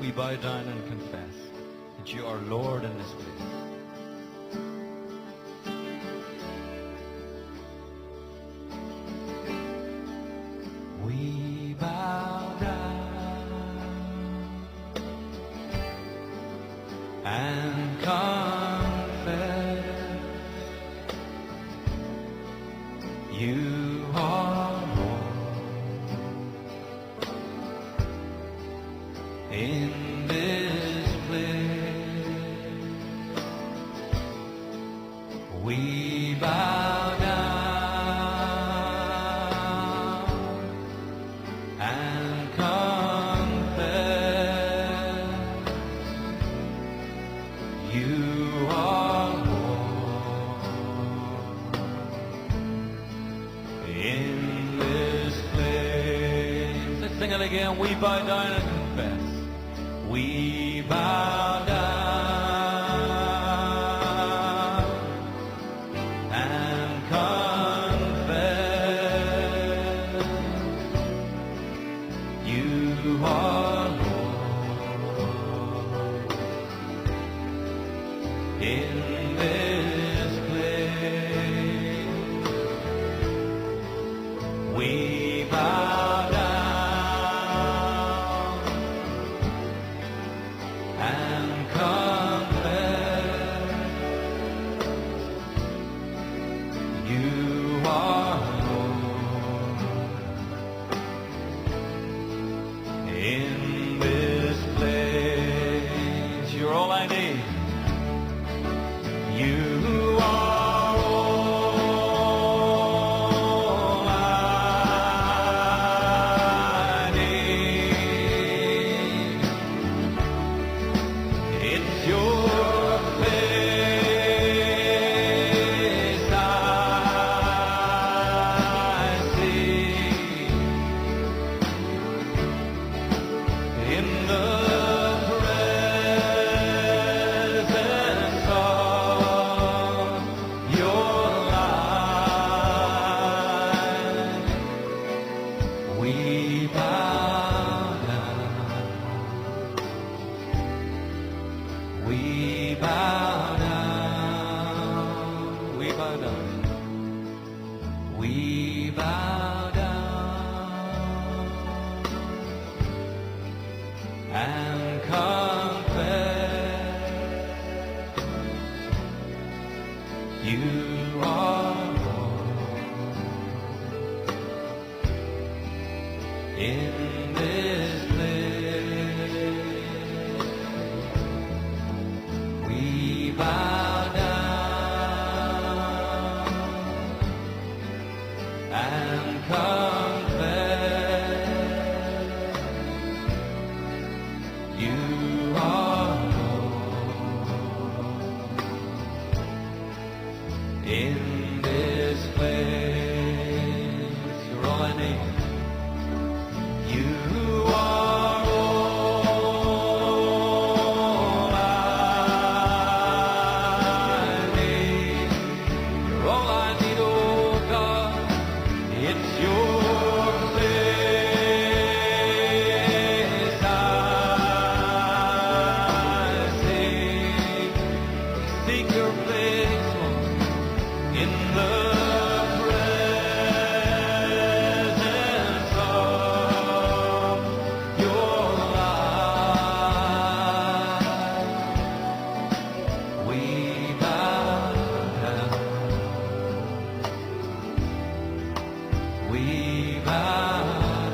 we bow down and confess that you are Lord in this place. We bow down and confess you are Lord in this place. We bow down and confess you are Lord in this place. Let's sing it again. We bow down and confess. We bow down and confess you are Lord in this place. We bow down and confess you are Lord in this place. You're all I need. You are all I need. It's your face I see in the presence of your light. We bow down. We bow down. We bow down. We bow down and confess you are Lord in this place. We bow down and confess you are Lord in this place. You're all I need. You are all I need. You're all I need, oh God. It's your face I see. Seek your place, Lord, in the presence of your light. We bow down. We bow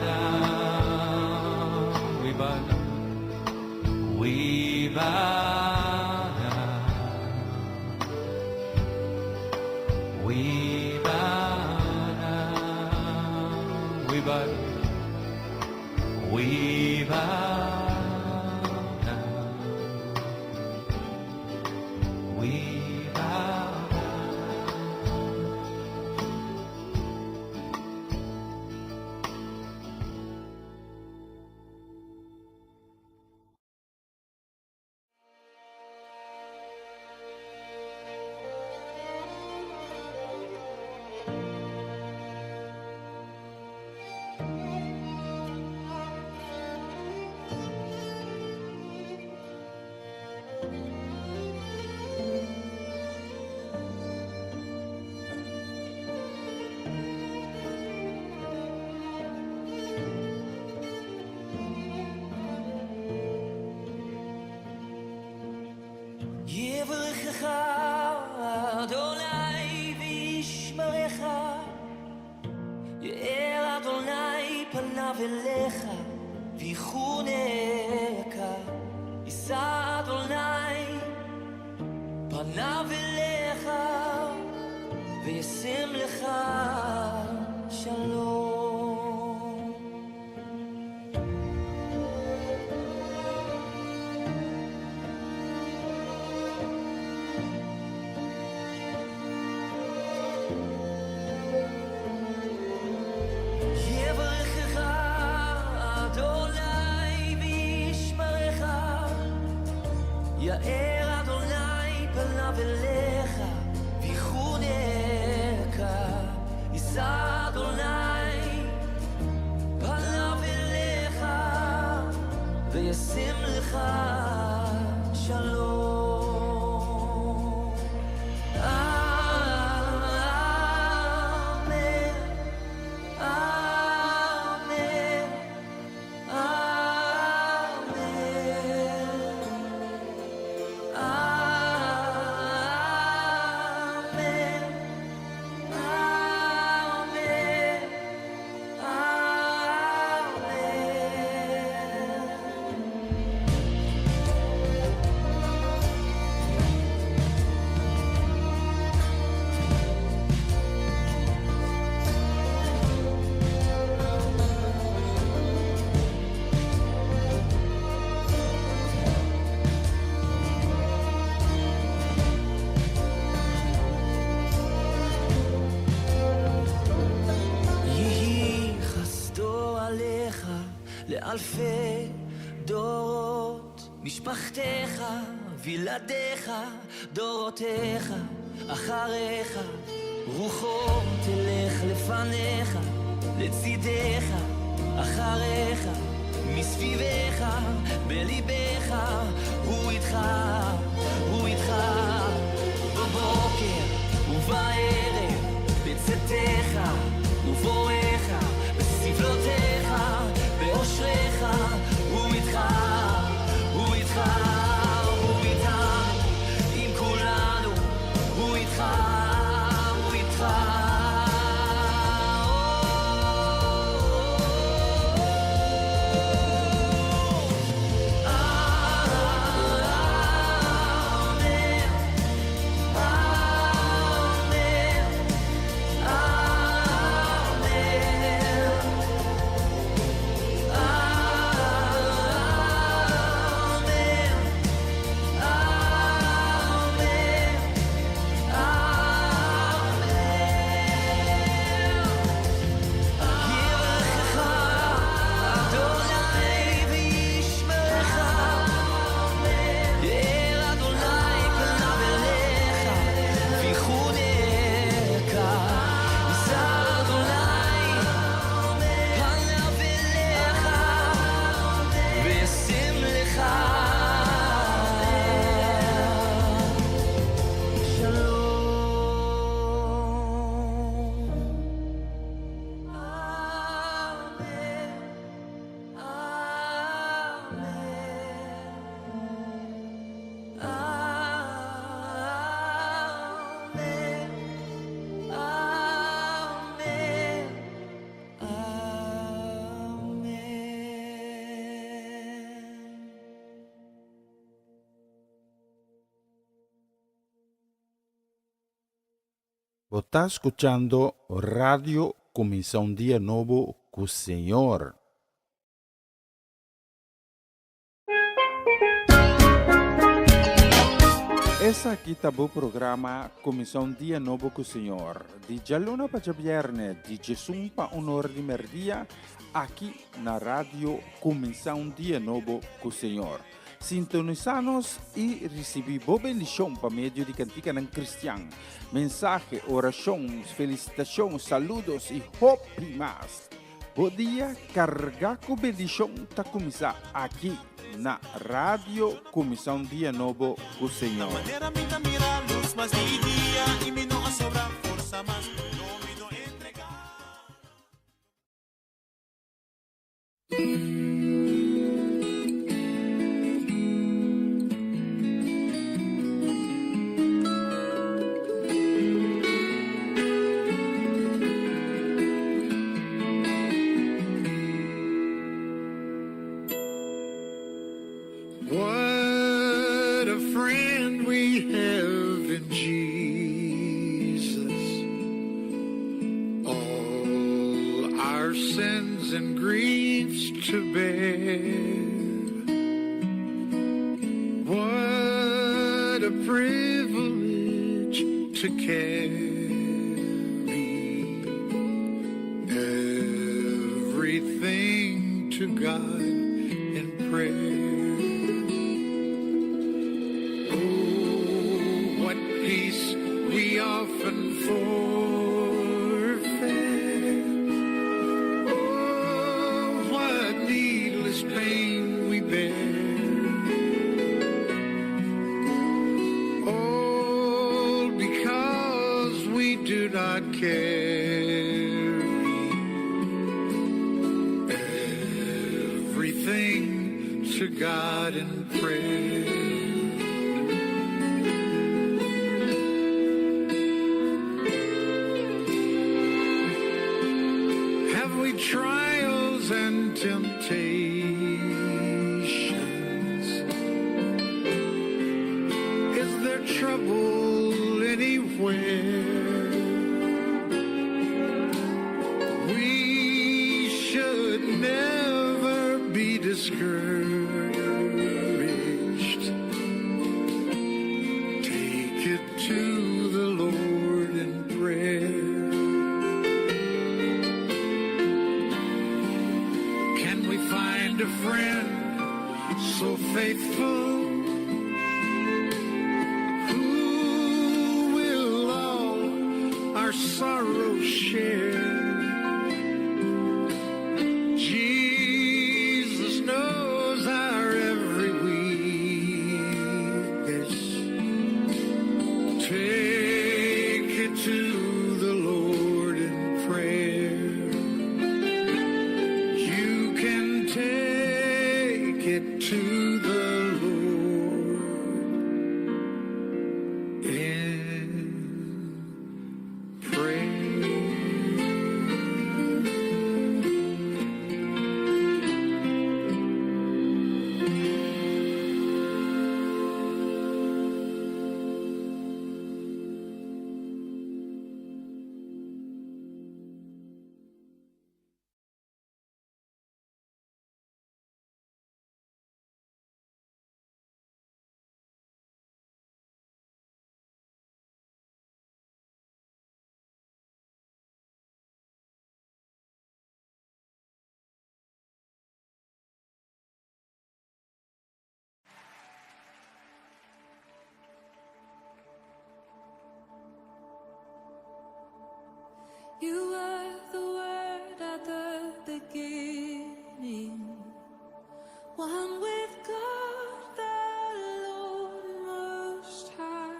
down. We bow down. We bow down. We bow down. We bow down. We bow down. We bow פניו אליך ויחונך, יישא אדוני פניו אליך וישם לך שלום. יברכך אדוני וישמרך, יאר אדוני פניו אליך ויחונך, יישא אדוני פניו אליך וישם לך שלום. לאלפי דורות, משפחתך וילדיך, דורותיך אחריך, רוחו תלך לפניך, לצידך אחריך, מסביבך בליבך, הוא איתך, הוא איתך, בבוקר ובערב, בצאתך ובואך, בסבלותיך באושריך, הוא איתך, הוא איתך, הוא איתנו, עם כולנו, הוא איתך, הוא איתך. Está escuchando Radio Comienza un Día Nuevo con el Señor. Esse aqui tá o programa Comienza un Día Nuevo con el Señor. De luna para viernes, de Jesus para hora de merdia, aqui na Radio Comienza un Día Nuevo con el Señor. Sintonizanos e recebi boa bendição por meio de cantiga não cristã. Mensagem, oração, felicitação, saludos e hope mais. Bom dia, carregar com bendição está começar aqui na Rádio Começar um Dia Novo com o Senhor. our sins and griefs to bear. What a privilege to carry everything to God in prayer. Oh, what peace we often forfeit. Oh, what needless pain we bear. All because we do not carry everything to God in prayer. Have we trials and temptations? Is there trouble anywhere? We should never be discouraged. Take it to the Lord in prayer. Can we find a friend so faithful who will all our sorrow share? Jesus knows our every weakness. Take it to the Lord in prayer. You can take it to the Lord in prayer. You were the Word at the beginning, one with God the Lord Most High.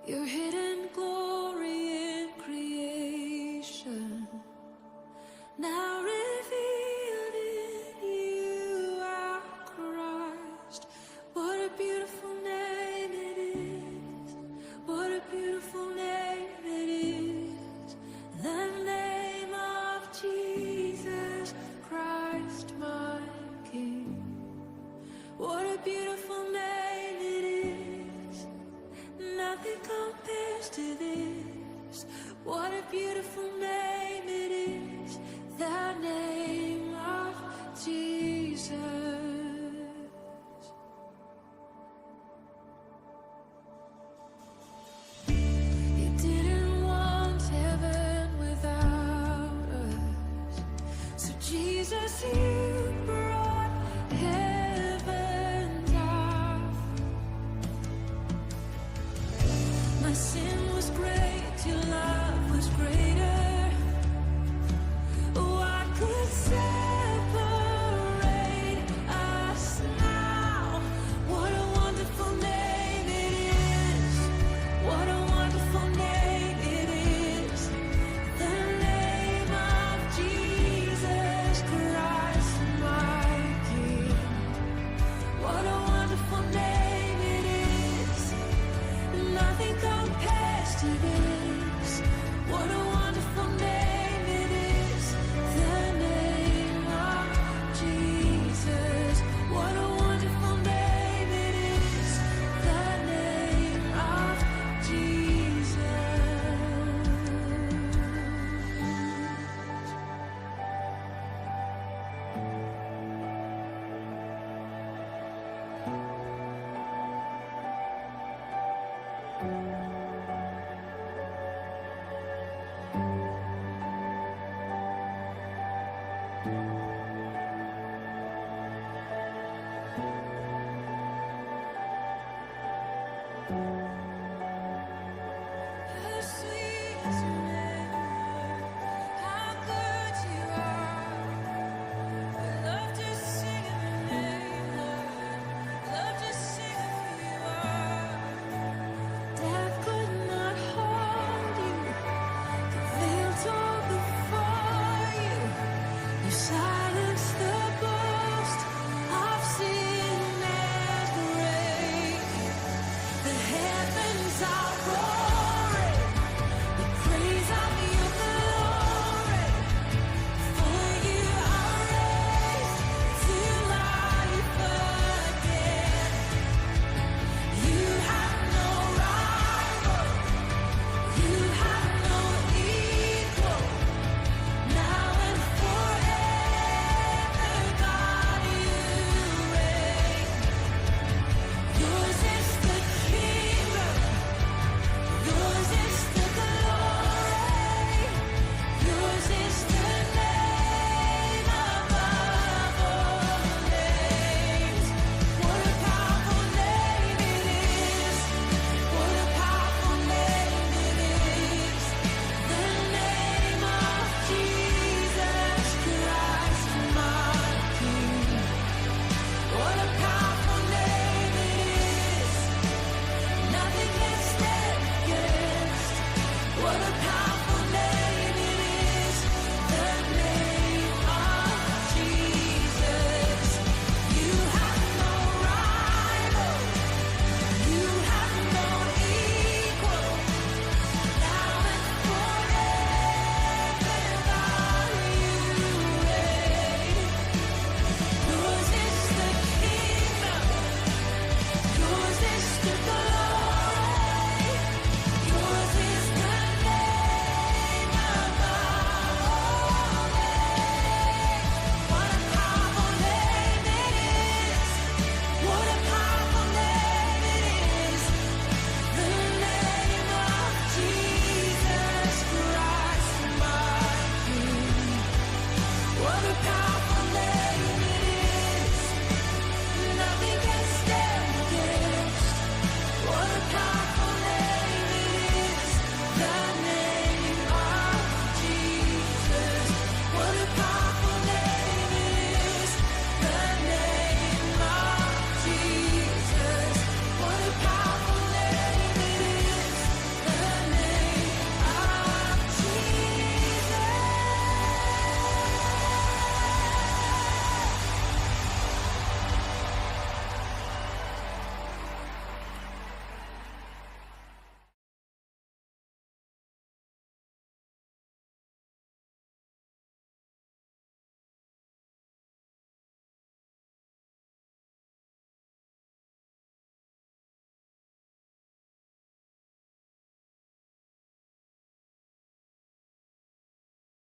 Your hidden glory in creation, now revealed in you, our Christ. What a beautiful name it is. What a beautiful name it is. The name of Jesus Christ, my King. What a beautiful name it is. Nothing compares to this. What a beautiful name it is. The name of Jesus. You didn't want heaven without us. So Jesus, you brought heaven down. My sin was great, your love was greater. What could separate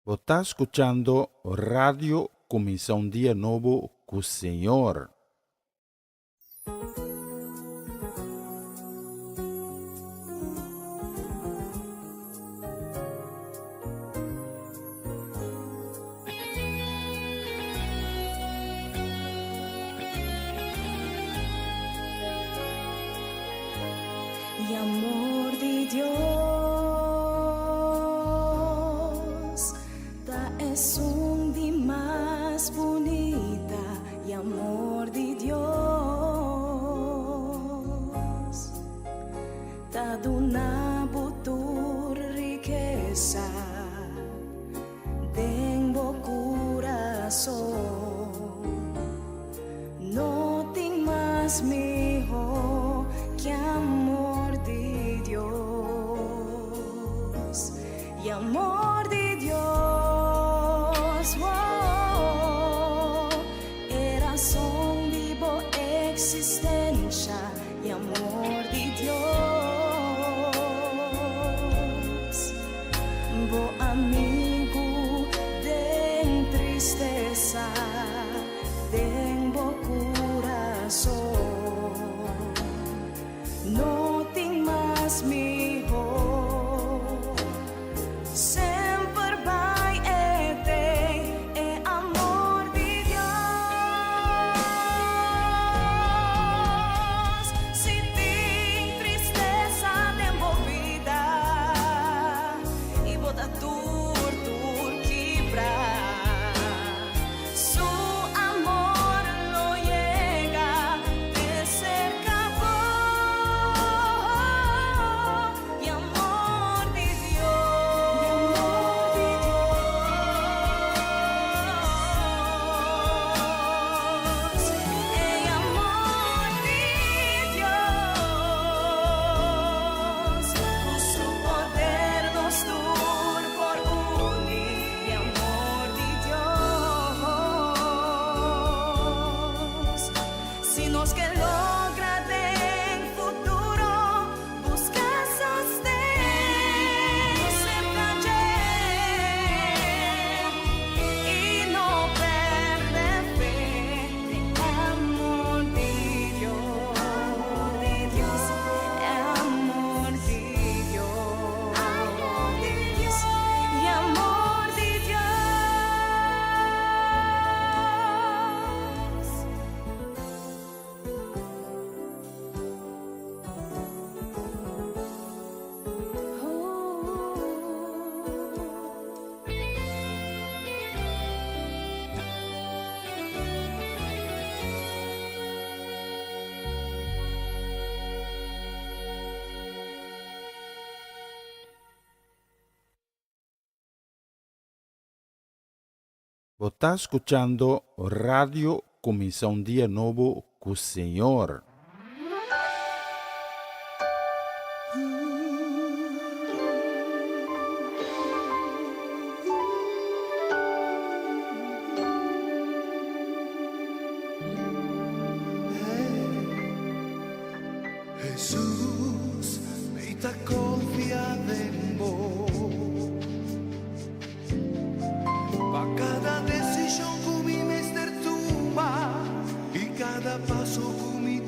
Você está escuchando Radio Começar um Dia Novo com o Senhor. Y amor de Dios, ta es un día más bonita. Y amor de Dios, ta dona butur riqueza, tengo corazón, no tengo más mejor que amor de Dios. Y amor de Dios, oh, era razón vivo existencia. Y amor de Dios, bo amigo de tristeza, tengo corazón, no tengo más mejor. Sempre vai é amor de Deus. Se tem tristeza envolvida e bota tudo quebrar, su amor lo llega de cerca. Y amor de Dios, el amor de Dios, con su poder nos dur por unir. Y amor de Dios, si nos que logra de futuro busca sostén, sempre ayer y no perde fe. De amor de Dios, amor de Dios, amor de Dios, amor de Dios y amor de Dios. Você está escuchando Radio Começar um Dia Novo com o Senhor. Jesús, meita confiada en vos. Pa' cada decisión que mi mester toma y cada paso que mi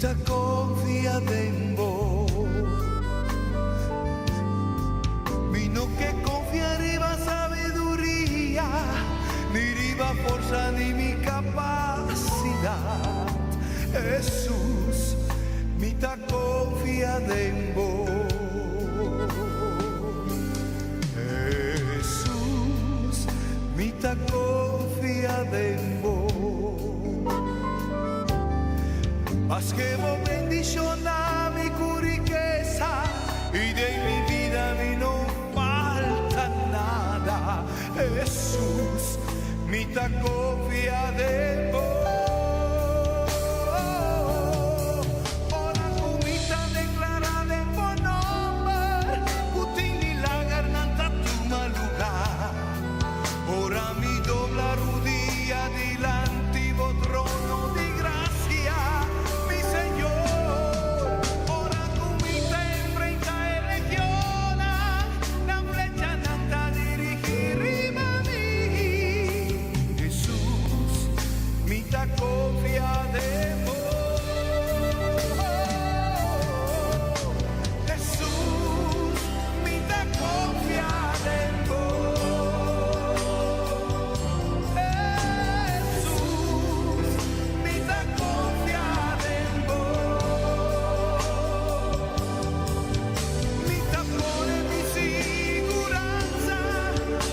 mita confiada en vos. Vino que confiar iba sabiduría, ni iba fuerza ni mi capacidad. Jesús, mita confiada en vos. Jesús, mita confiada en vos. Haz que vos bendiciona mi riqueza y de mi vida a mí no falta nada. Jesús, mita confiada en vos. Ora comita declarada en vos nombre, utili la garganta tu lugar. Ora mi dobla rodilla delante vos trono de gracia, mi Señor. Ora comita enfrenta e legiona, la flecha nata dirigir a mí. Jesús, mita confiada en vos. Jesús, mita confiada en vos. Jesús, mita confiada en vos. Mita pone mi siguranza,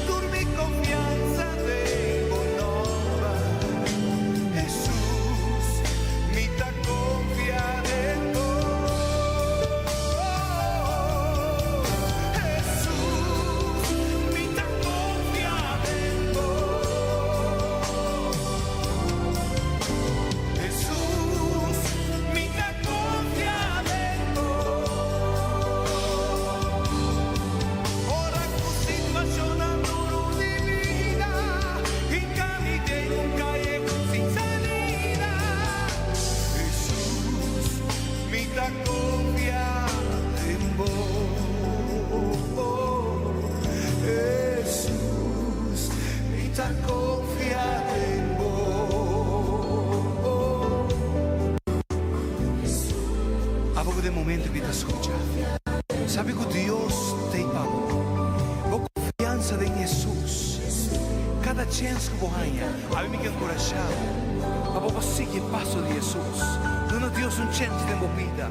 tu mi confianza de bonova. Jesús, mita confiada en vos. Jesús, mita confiada en vos. Jesús, mita confiada en vos. Ora con situazione duro di vita, in camite nunca llego sin salida. Jesús, mita confiada en vos. Jesús, mita confiada en vos. A poco de momento que te escucha, sabe que Dios te amó. Vos confianza en Jesús. Cada chance que vos haya, a mí me encorajado. A vos sigue el paso de Jesús. Dona a Dios un chance de vida.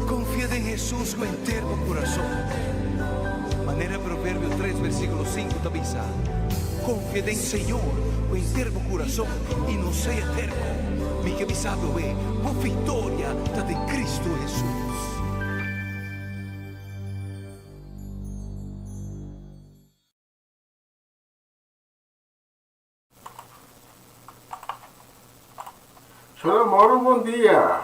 Confía en Jesús con entero corazón. Manera Proverbio 3, versículo 5 te avisa. Confía en Señor con entero corazón y no sea terco. Mi que mi sabio ve, vos victoria está de Cristo Jesús. Senhor Mauro, bom dia.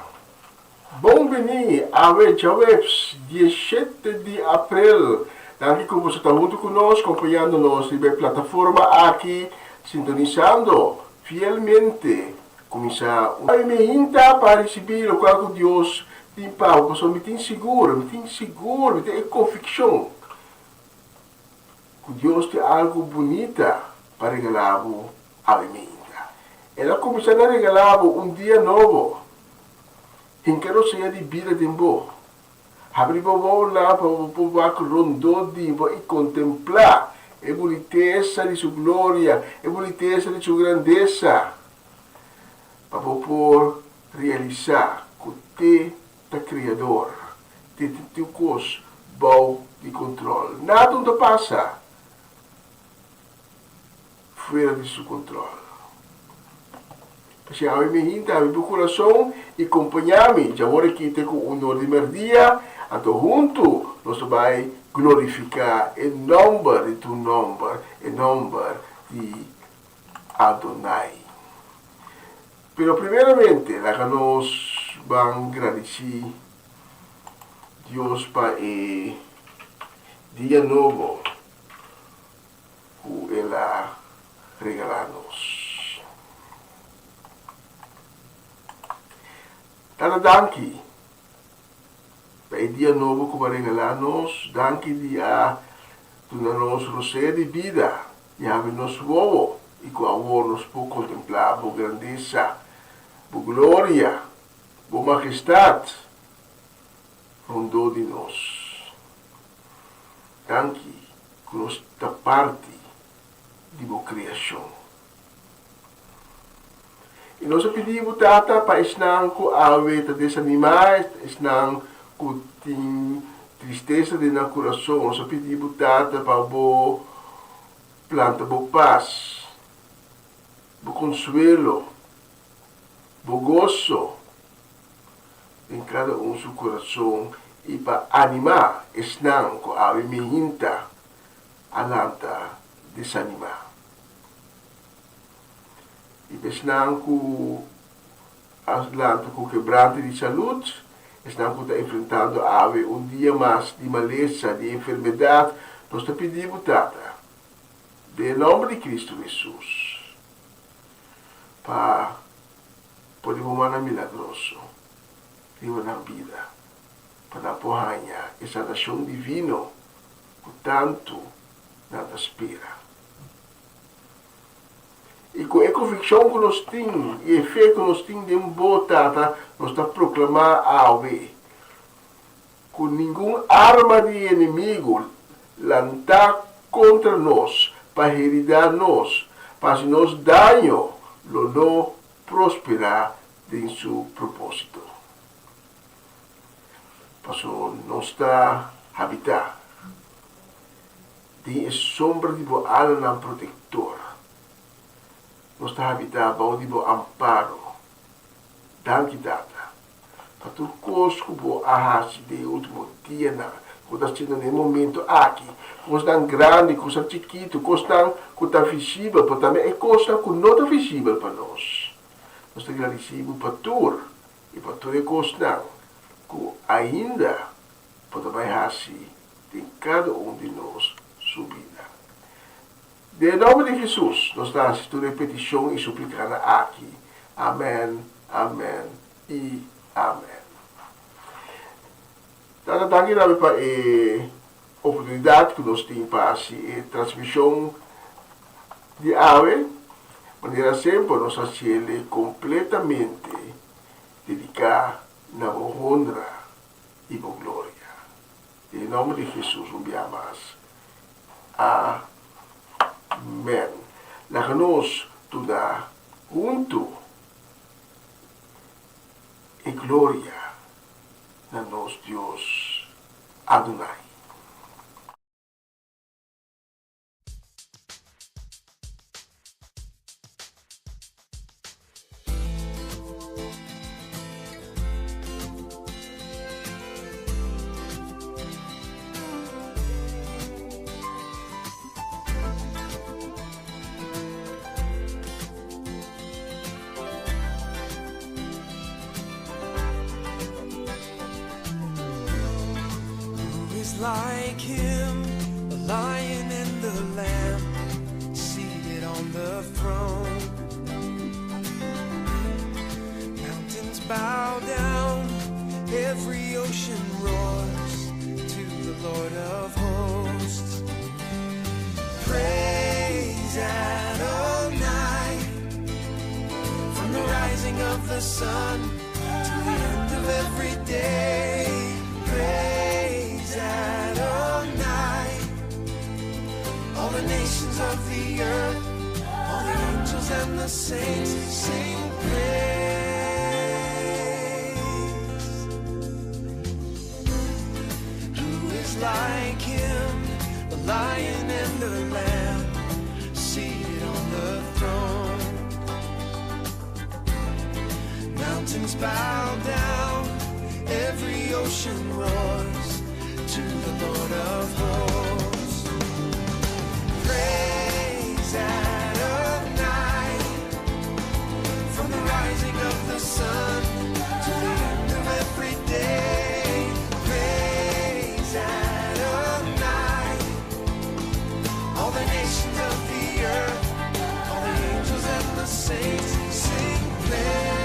Bem-vindo a Webs 17 de abril. Danke que você está junto conosco, acompanhando-nos na plataforma aqui, sintonizando fielmente. Começar a me para receber o qual Deus tem para você, me tem seguro, me tem convicção que Deus tem algo bonito para regalar a mim. Ela começou a regalar dia novo. Em que não seja de vida de boa. Abrir o olho lá para o rondô de boa e contemplar a boniteza de sua glória, a boniteza de sua grandeza. Para poder realizar que te é criador, te teu coisa bom de controle. Nada não passa fora de seu controle. Se a me hinta a meu coração e acompanhar-me, já vou aqui ter com o honor de merdia, então junto nós vamos glorificar o nome de tu nome, o nome de Adonai. Pero primeiramente, nós vamos agradecer Deus para o dia novo que ela regalar-nos. Tara danke. Bij dia novo que vai regalar-nos, danke dia nos roceia de vida, e abre nos vovo, e com amor nos por contemplar a grandeza, a glória Bo majestad, rondou de nós. Tanque que nós da parte de boa criação. E nós pedimos tata para ensinar que a vida desanimar, ensinar que tem tristeza de no coração. Nós pedimos tata para boa planta boa paz, boa consuelo, boa gozo em cada seu coração e para animar, ensinar que a vida alanta desanimar. E ensinar que alanta com quebrante de saúde, ensinar que está enfrentando dia mais de maleza, de enfermidade, nós te pedimos tata, em nome de Cristo Jesus, para poder humana milagroso, viver na vida, para apoiar essa nação divina que tanto nada espera. E com a convicção que nós temos e a fé que nós temos de boa tata, nós está proclamar a que nenhuma arma de inimigo lançar contra nós, para heredar nós, para se nos dano, não prosperar em seu propósito. Para não está habitar de sombra de boa alma protetora. Nós está habitar de boa amparo. Danke data. Para tu cosco boa ahasi de último dia na quando está no momento aqui, quando está grande, quando está chiquito, quando está visível, mas também é coisa que não está visível para nós. Nós estamos visível para tudo, e para tudo é coisa que ainda pode vai em cada de nós subida. Em nome de Jesus, nós estamos assistindo repetição e suplicando aqui. Amém, amém e amém. Tata tangi namin pa oportunidade que nós temos para a transmissão de ave, maneira sempre nós ele completamente dedicar na honra e glória. Em nome de Jesus, enviamos. Amém. La que nós toda junto e glória na nosso Deus Adonai. Like him, a lion and the lamb, seated on the throne. Mountains bow down, every ocean roars to the Lord of hosts. Praise Adonai, from the rising of the sun to the end of every day. Praise Adonai, all the nations of the earth, all the angels and the saints sing praise. Who is like him, the lion and the lamb, seated on the throne? Mountains bow down, every ocean roars to the Lord of hosts. Praise Adonai, from the rising of the sun to the end of every day. Praise Adonai, all the nations of the earth, all the angels and the saints sing praise.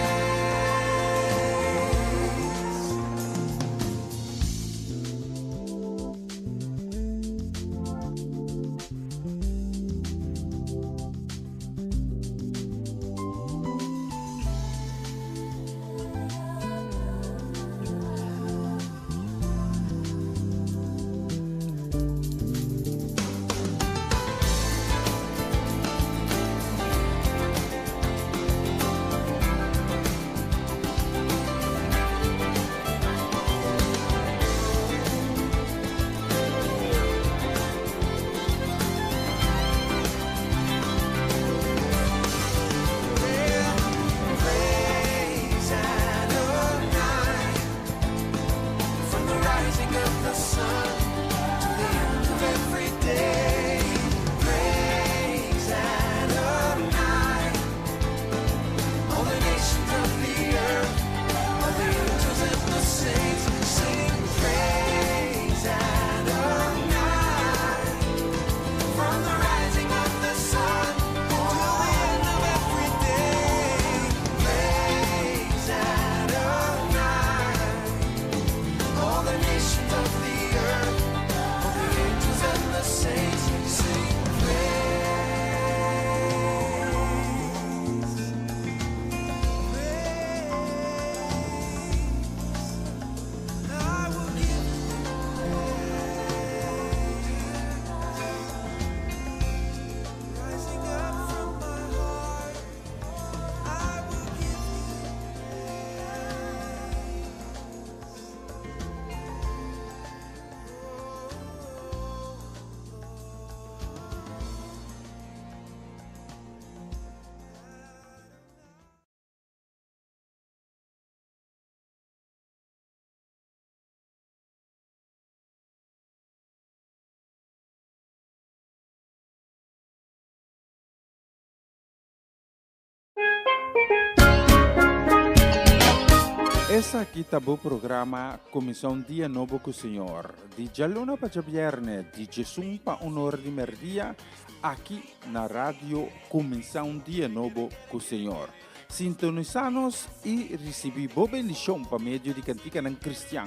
Essa aqui tá o programa Comissão Dia Novo com o Senhor. De Jaluna para Viernes, de Jesus para Honor de Merdia, aqui na rádio Comissão Dia Novo com o Senhor. Sintonizanos e recebi boa bendição para meio de cantiga não cristã.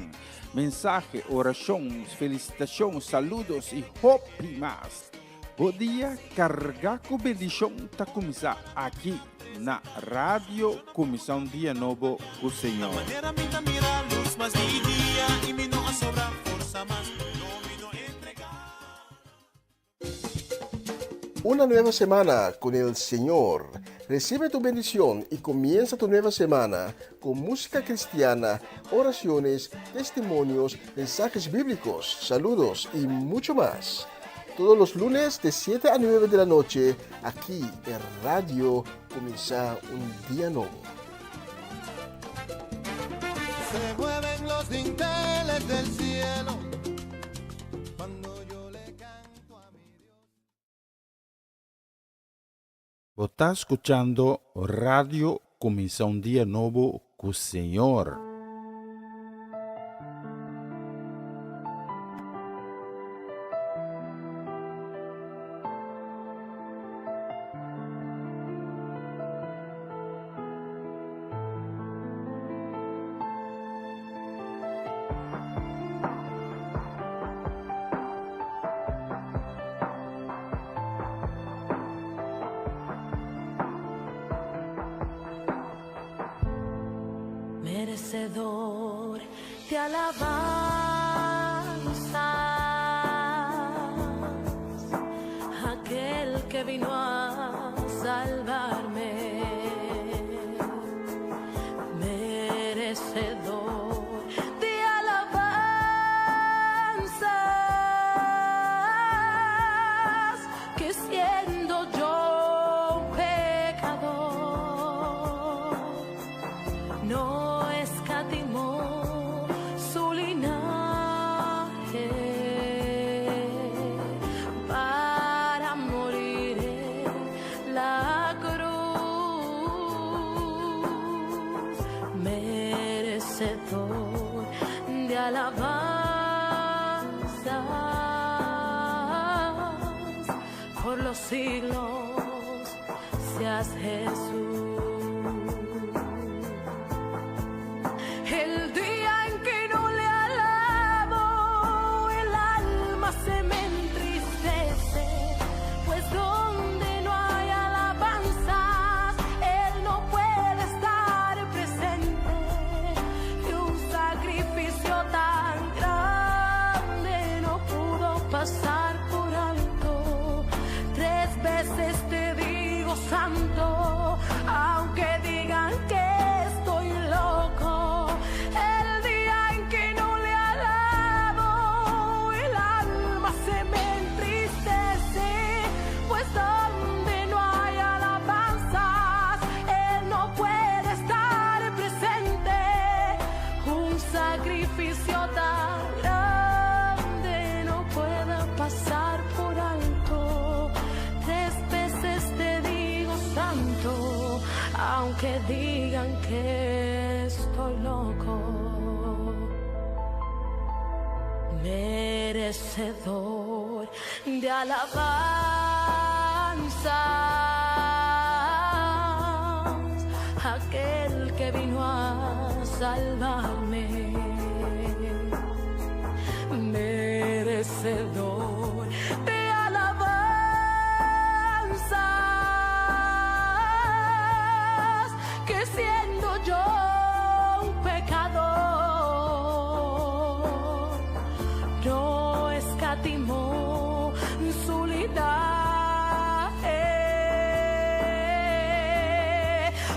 Mensagem, orações, felicitações, saludos e hope mais. Bom dia, carregar com bendição tá começar aqui na rádio Comissão Dia Novo com o Senhor. Una nueva semana con el Señor. Recibe tu bendición y comienza tu nueva semana con música cristiana, oraciones, testimonios, mensajes bíblicos, saludos y mucho más. Todos los lunes de 7 a 9 de la noche, aquí en Radio Comienza un Día Nuevo. Se mueven los dinteles del cielo cuando yo le canto a mi Dios. Vos está escuchando Radio Comienza un Día Nuevo con el Señor. Merecedor de alabanza, aquel que vino a salvarme, merecedor de alabanzas, que siendo yo un pecador, no escatimó su linaje para morir en la cruz, merecedor de alabanzas, por los siglos seas Jesús. El día en que no le alabo, el alma se me entristece, pues donde no hay alabanzas, Él no puede estar presente. Y un sacrificio tan grande no pudo pasar por alto. 3 veces te digo santo, aunque digan que estoy loco. El día en que no le alabo, el alma se me entristece, pues donde no hay alabanzas, Él no puede estar presente. Un sacrificio tan grande no puede pasar por alto. 3 veces te digo santo, aunque digan que estoy loco. Merecedor de alabanzas, aquel que vino a salvarme, merecedor de alabanzas, que siendo yo un pecador, no escatimó su linaje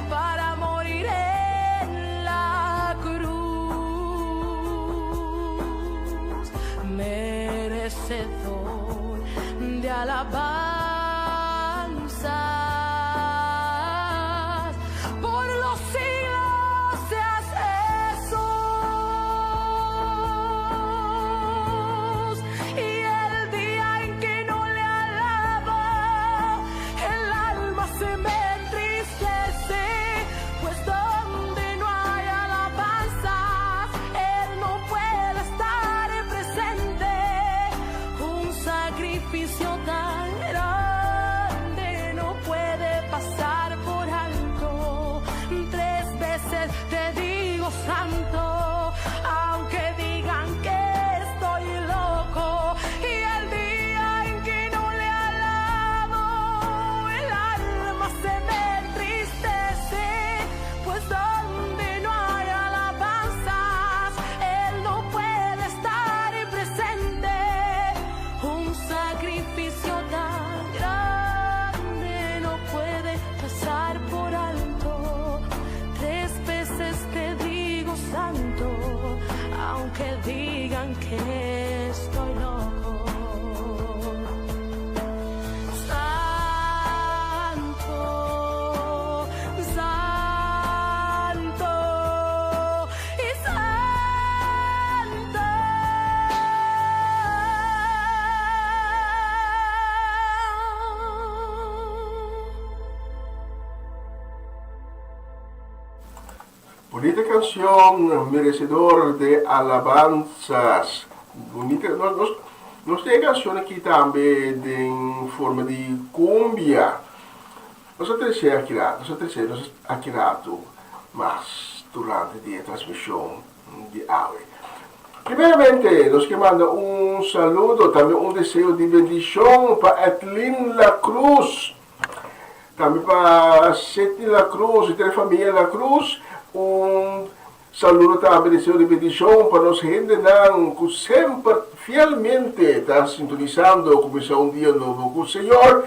para morir en la cruz, merecedor de alabanzas, por los siglos seas Jesús. Y el día en que no le alabo, el alma se me entristece, Bonita canción, merecedor de alabanzas. Bonita, nós temos canção aqui também em forma de cumbia. Nós terceiro aqui mas durante a transmissão de AWE. Primeiramente, nós queremos um saludo, também um desejo de bendição para Etlin La Cruz, também para Seti La Cruz e toda a família La Cruz. Saludo também, desejo de bendição para nós gente que sempre fielmente está sintonizando a Comissão Dia Novo com o Senhor.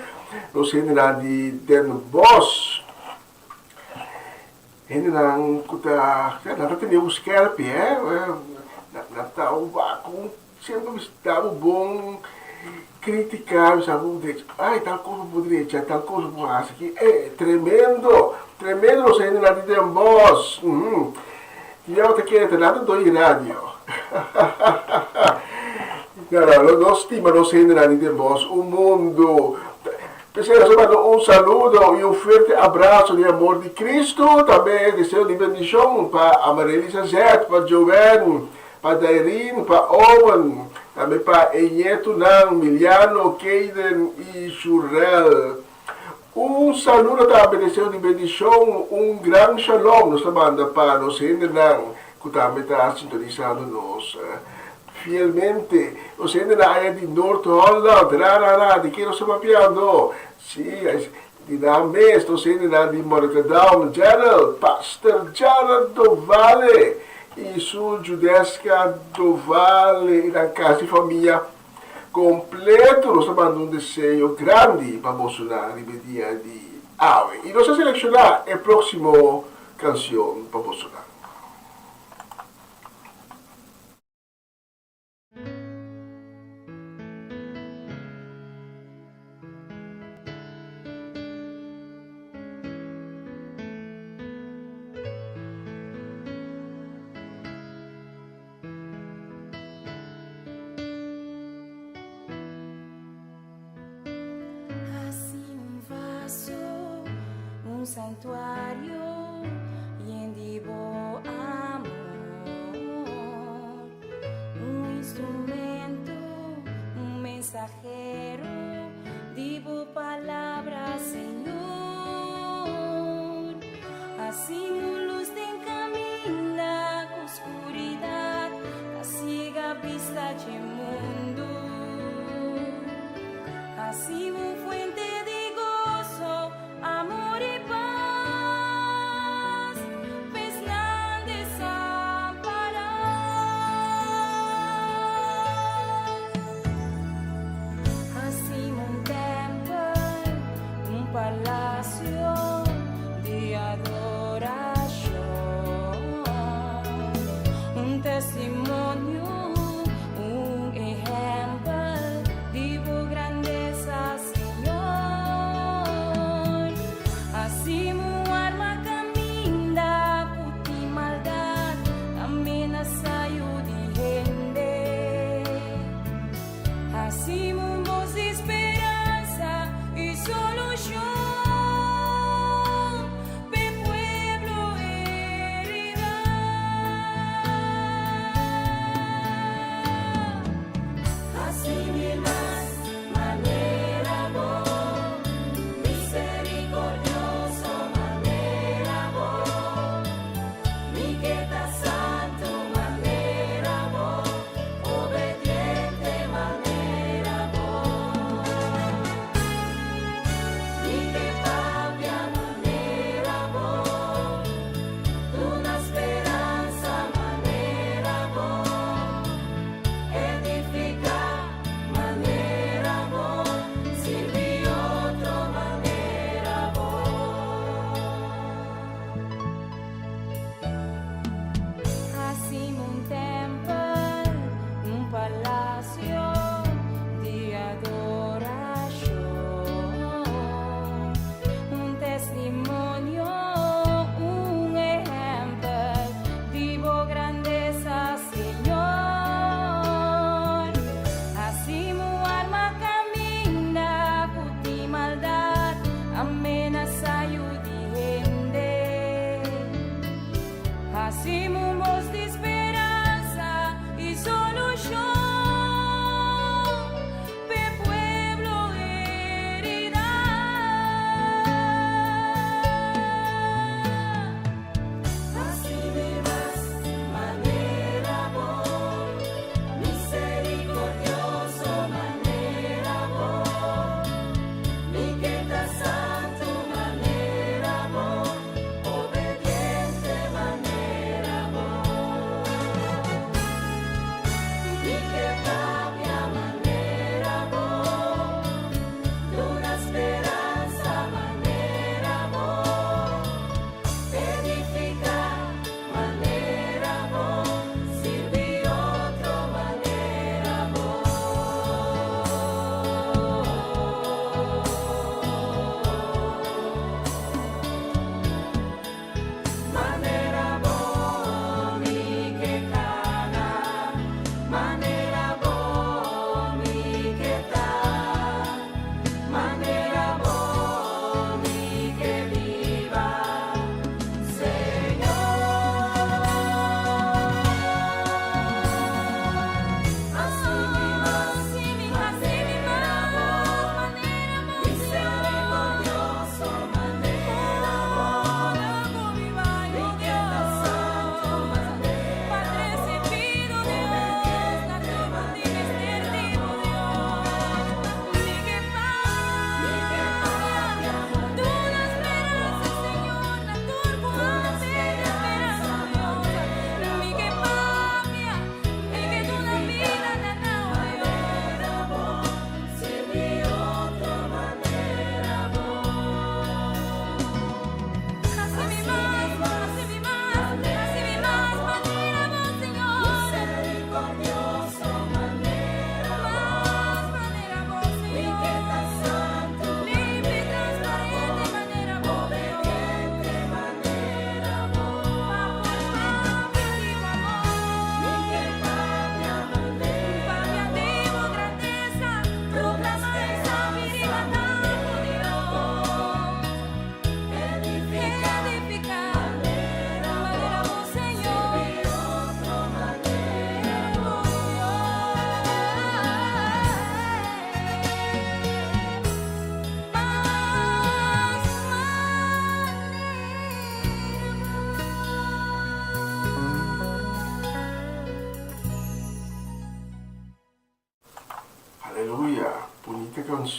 Nós gente de Den Bosch. Gente que tem o scalp, Natal, sempre estava bom criticar, sabe? Ai, tal coisa poderia ser, tal coisa poderia ser, que é tremendo, nós ainda de Den Bosch. E eu te quero ter nada do rádio. Nós estimamos ainda de Den Bosch, o mundo. Um saludo e um forte abraço de amor de Cristo. Também desejo de bendição para Amarelisa Zé, para Joven, para Dairin, para Owen, também para Enyeto Nan, Miliano, Keiden e Churrel. Um saludo também, desejo de bendição, um grande shalom, nos manda para nós ainda que também está sintonizando nós. Fielmente, nós ainda na área de Norte Holland, de que nós estamos mapeando. Sim, de Names, nós ainda de Morgadão, Gerald, Pastor Gerald do Vale, e Sul Judesca do Vale, e na casa de família completo, nós estamos dando um desejo grande para Bolsonaro no dia de AWE. E nós vamos selecionar a próxima canção para Bolsonaro. Santuário e bom amor, instrumento, mensajeiro, digo palavra, Senhor. Assim luz tem caminho na oscuridade, a ciega vista de mundo. Assim fuente de gozo, amor e paz. Assim, voz de esperança e solução.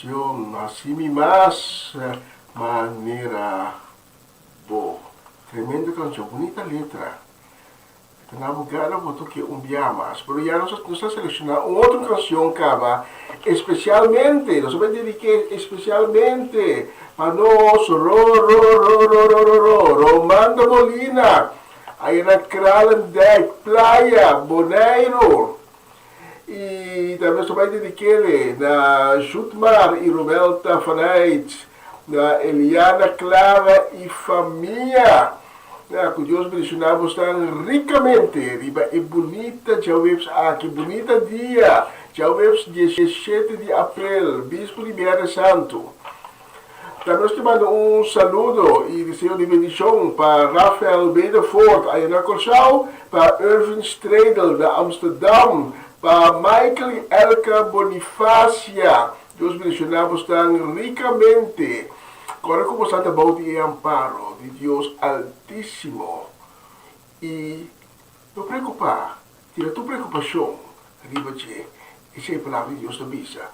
canción, así mi más manera. Tremenda canción, bonita letra. Tenemos ganas de un día más, pero ya nos ha seleccionado otra canción, Cava, especialmente, nos va a dedicar especialmente para nos, Romando Molina, ahí en Kralendijk, Playa, Bonaire. Y también se va a dedicar a Jutmar y Romelta vanuit, a Eliana Clara y familia. Que Deus abençoe tan ricamente, riba e bonita, já vemos aqui, bonita dia, já vemos 17 de abril, Bispo Libera Santo. Também te mando saludo e desejo de bendição para Rafael Bedefort, aí na Corsau, para Irvin Stradel, da Amsterdam, para Michael e Elka Bonifácia. Deus abençoe tan ricamente. Corre como Santa Bauti y amparo de Dios Altísimo. Y no preocupa, tira tu preocupación, ribache, esa es la palabra de Dios te avisa.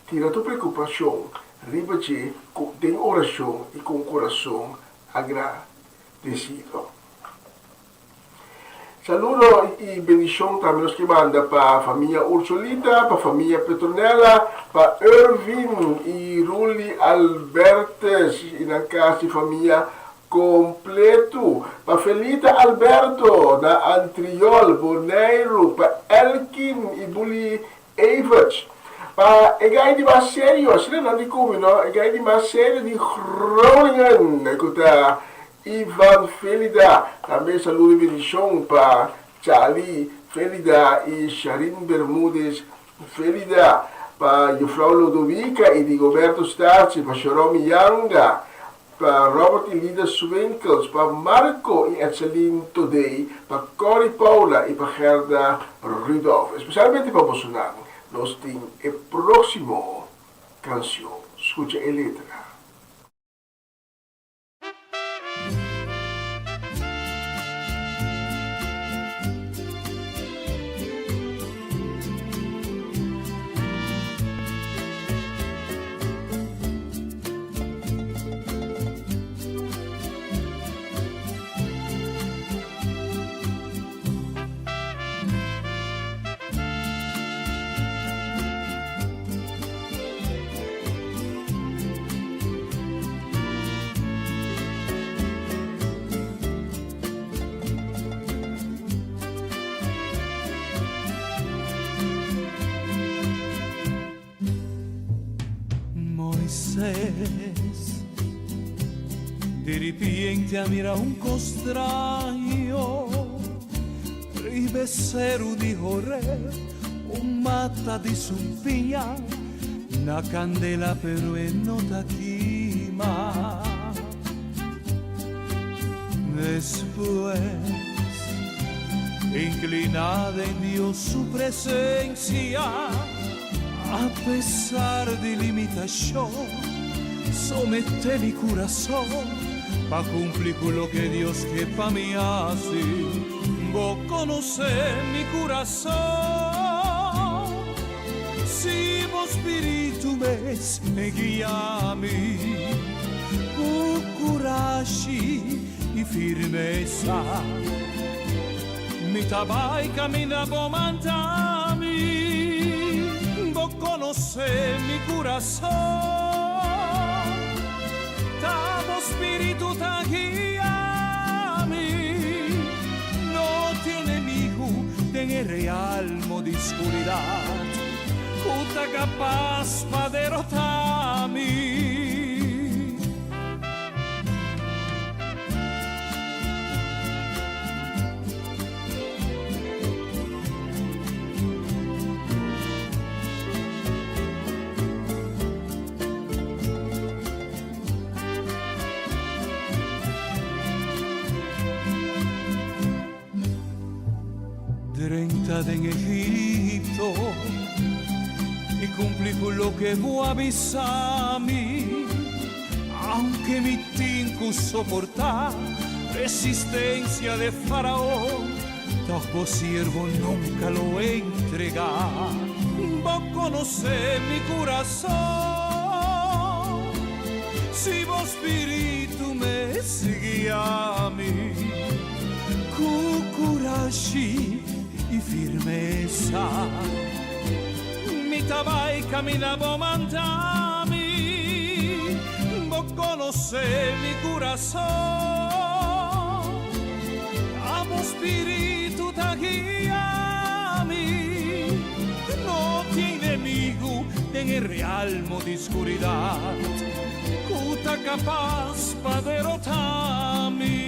Tira tu preocupación, ribache, ten oración y con corazón agradecido. Saludo y bendición también los que manda para familia Ursulita, para familia Petronella, para Irvin y Ruli Albertes, y la casa y familia completo, para Felita Alberto, da Antriol, Bonaire, para Elkin y Bully Everts, para el guy de más serio, así no te come, ¿no? El guy de más serio de Groningen, escuta. Ivan Felida, também saludo e bendição para Charlie Felida e Sharin Bermúdez Felida, para Jufrau Ludovica e Digoberto Starci, para Jerome Yanga, para Robert e Lida Swinkels, para Marco e Edselin Todei, para Cory Paula e para Gerda Rudolph. Especialmente para Bolsonaro, nós temos a próxima canção. Escute a letra. Di repente a mira un costraio, rivesseru di correr, un matta di sumpia, una candela però è nota quima. Después, inclinada en Dios su presencia, a pesar de limitación, somete mi corazón pa cumplir con lo que Dios que pa mí hace. Vos conocés mi corazón, si vos espíritu me guía a mí, con coraje y firmeza, mi tabai camina por mantami. Vos conocés mi corazón, Tavo espíritu te guía a mí. No tiene enemigo en real de oscuridad, puta capaz para derrotarme. En Egipto y cumplí con lo que vos avisami, aunque mi tinco soportar resistencia de faraón, todo siervo nunca lo entregar. Vos conocés mi corazón, si vos spiritu me guiami, con coraje y firmeza, mi tabai caminabo mantami, vos conoce mi corazón, amo spiritu ta guiami, no tiene enemigo en el realmo de oscuridad, cuta capaz pa derrotarme.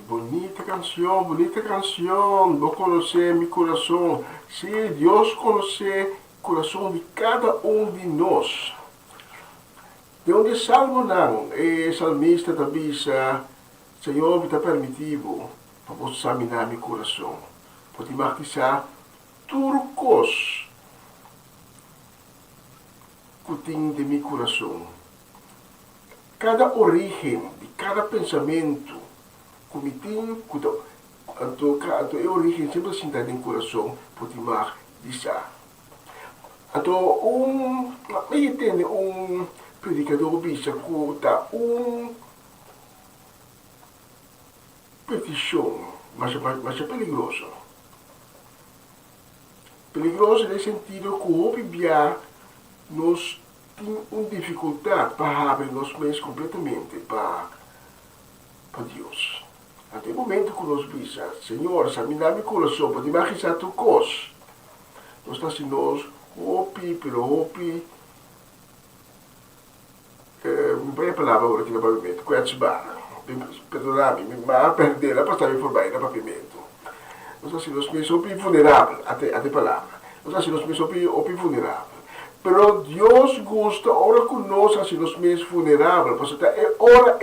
Bonita canción, vos conocés mi corazón. Sí, Dios conoce el corazón de cada uno de nós. De onde salmo não, salmista avisa, Senhor, me está permitido para você examinar meu coração. Pode marcar turcos que tem de meu coração. Cada origem de cada pensamento comitim, a origem sempre se dá no coração, pode mar dizer. Então, aí tem predicador bicha que dá petição, mas é perigoso. Perigoso no sentido que o Bíblia nós temos uma dificuldade para abrir nós mesmos completamente para Deus. Até o momento que nós dizemos, Senhor, examinar meu coração, pode imaginar tu coisa. Nós estamos assim, nós, não vai a palavra agora aqui no pavimento, quetzbar, perdoname, mas perder, lá para estar informado, no pavimento. Nós assim, nós somos vulneráveis, até palavra. Nós assim, nós somos vulneráveis. Pero Deus gosta, ora conosco, assim, nós somos vulneráveis, porque ora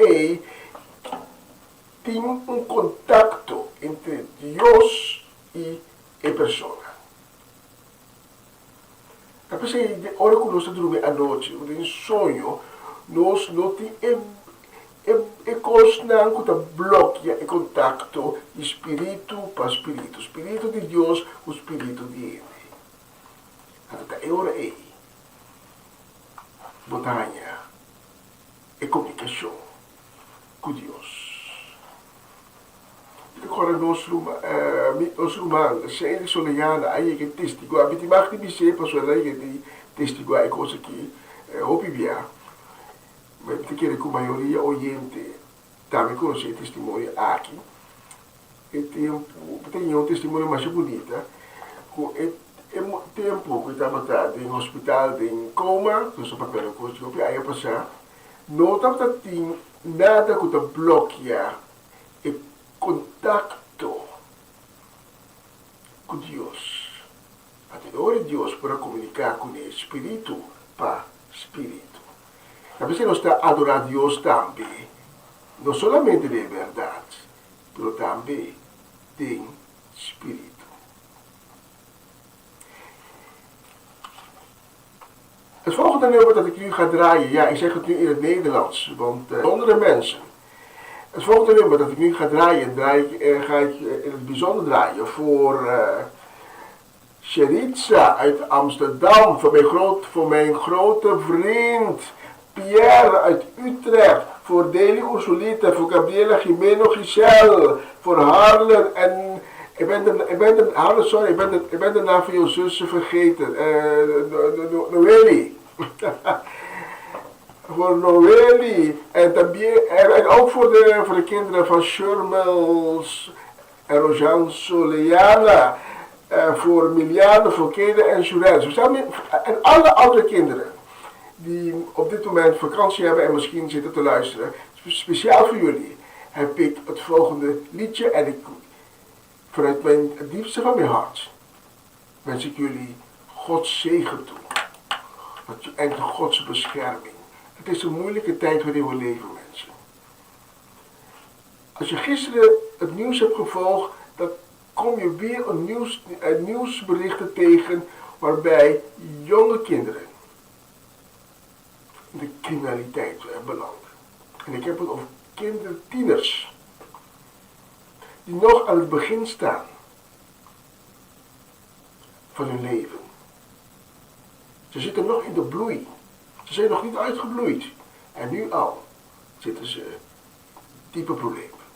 tem contato entre Deus e a pessoa. Depois, ora que nós dormimos à noite, em sonho, nós não temos coisa que bloqueia o contato de espírito para espírito. Espírito de Deus, o espírito de Ele. Então, é hora aí. Montanha e comunicação com Deus. Agora nós humanos, se eles soliana, aí que testigo, a gente mag de se pessoa aí que testigo é coisa que opibia. Mas te quero que a maioria oriente também conhece testemunho aqui. E tem testemunho mais bonito. É tempo que estava em hospital em coma, que só papel coisa que aí passar, não estava tem nada que te bloqueia contato com Deus. Até ora Deus para comunicar com o Espírito para Espírito. Talvez nós está a adorar Deus também, não somente de verdade, mas também de Espírito. Het volgende nummer dat ik nu ga draaien, ja, ik zeg het nu in het Nederlands, want andere mensen. Het volgende nummer dat ik nu ga draaien, ga ik in het bijzonder draaien voor Sheritza uit Amsterdam, voor mijn grote vriend Pierre uit Utrecht, voor Deli Ursulita, voor Gabriela Jimeno Giselle, voor Harlen en ik ben de naam van je zussen vergeten, Noëlie. Voor Noëlie en ook voor de kinderen van Shurmels en Rojan Soleana, voor Miliane, voor Kede en Jurens. En alle andere kinderen die op dit moment vakantie hebben en misschien zitten te luisteren, speciaal voor jullie heb ik het volgende liedje en ik vanuit het diepste van mijn hart wens ik jullie Gods zegen toe. En Gods bescherming. Het is een moeilijke tijd waarin we leven, mensen. Als je gisteren het nieuws hebt gevolgd, dan kom je weer een nieuwsberichten tegen waarbij jonge kinderen de criminaliteit beland. En ik heb het over kindertieners die nog aan het begin staan van hun leven. Ze zitten nog in de bloei. Ze zijn nog niet uitgebloeid. En nu al zitten ze diepe problemen.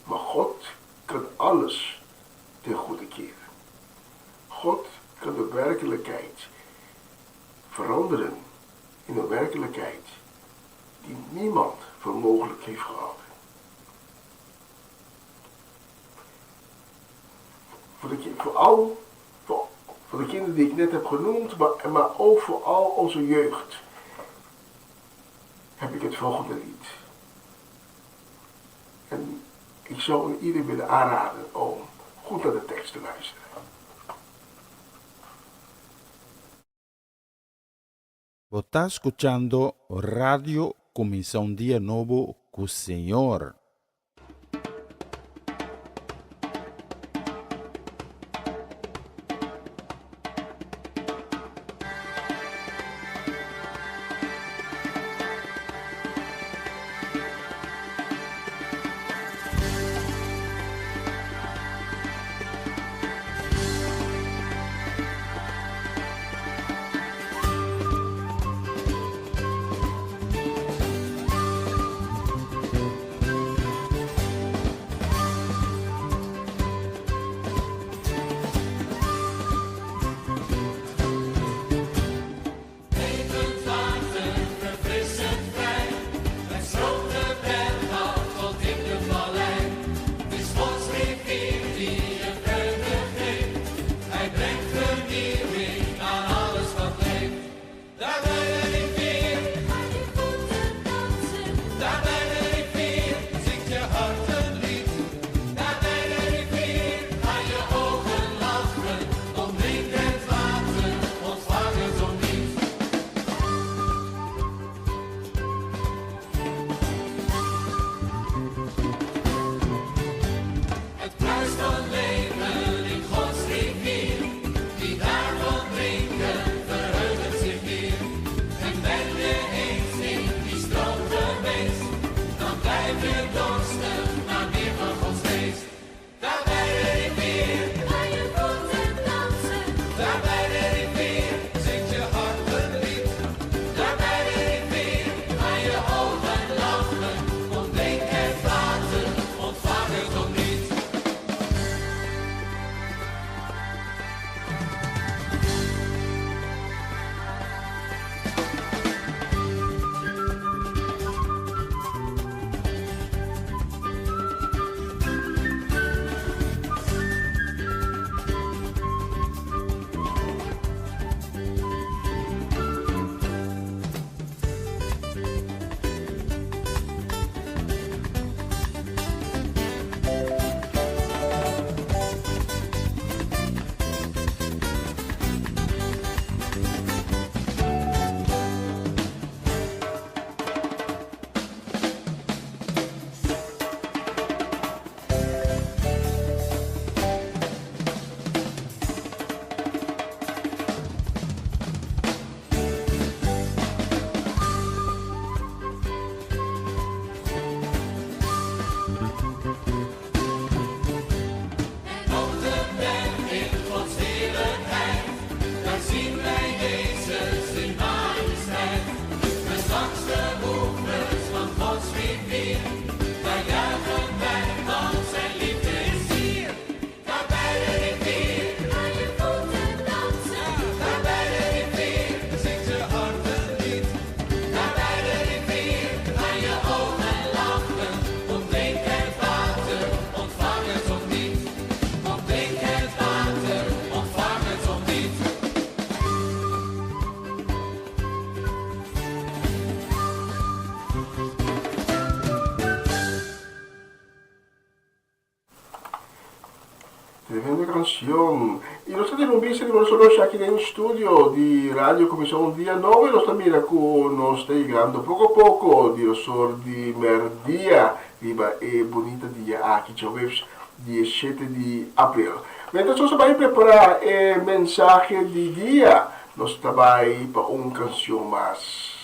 Maar God kan alles ten goede keren. God kan de werkelijkheid veranderen in een werkelijkheid die niemand voor mogelijk heeft gehouden. Voor de kinderen die ik net heb genoemd, maar ook voor al onze jeugd, heb ik het volgende lied. En ik zou iedereen willen aanraden om goed naar de tekst te luisteren. Está escuchando Radio Comienza un Día Nuevo con Señor. Tremenda canción. Y nosotros non viste di nosotros aquí in studio di Radio Commissione Dia 9, lo sta mirando, nos sta llegando poco a poco di Rosor di Merdia, viva e bonita dia aqui, chovemos 17 de abril. Mentre nós vamos preparar o mensagem de dia, nos trabalhe para uma canção mais.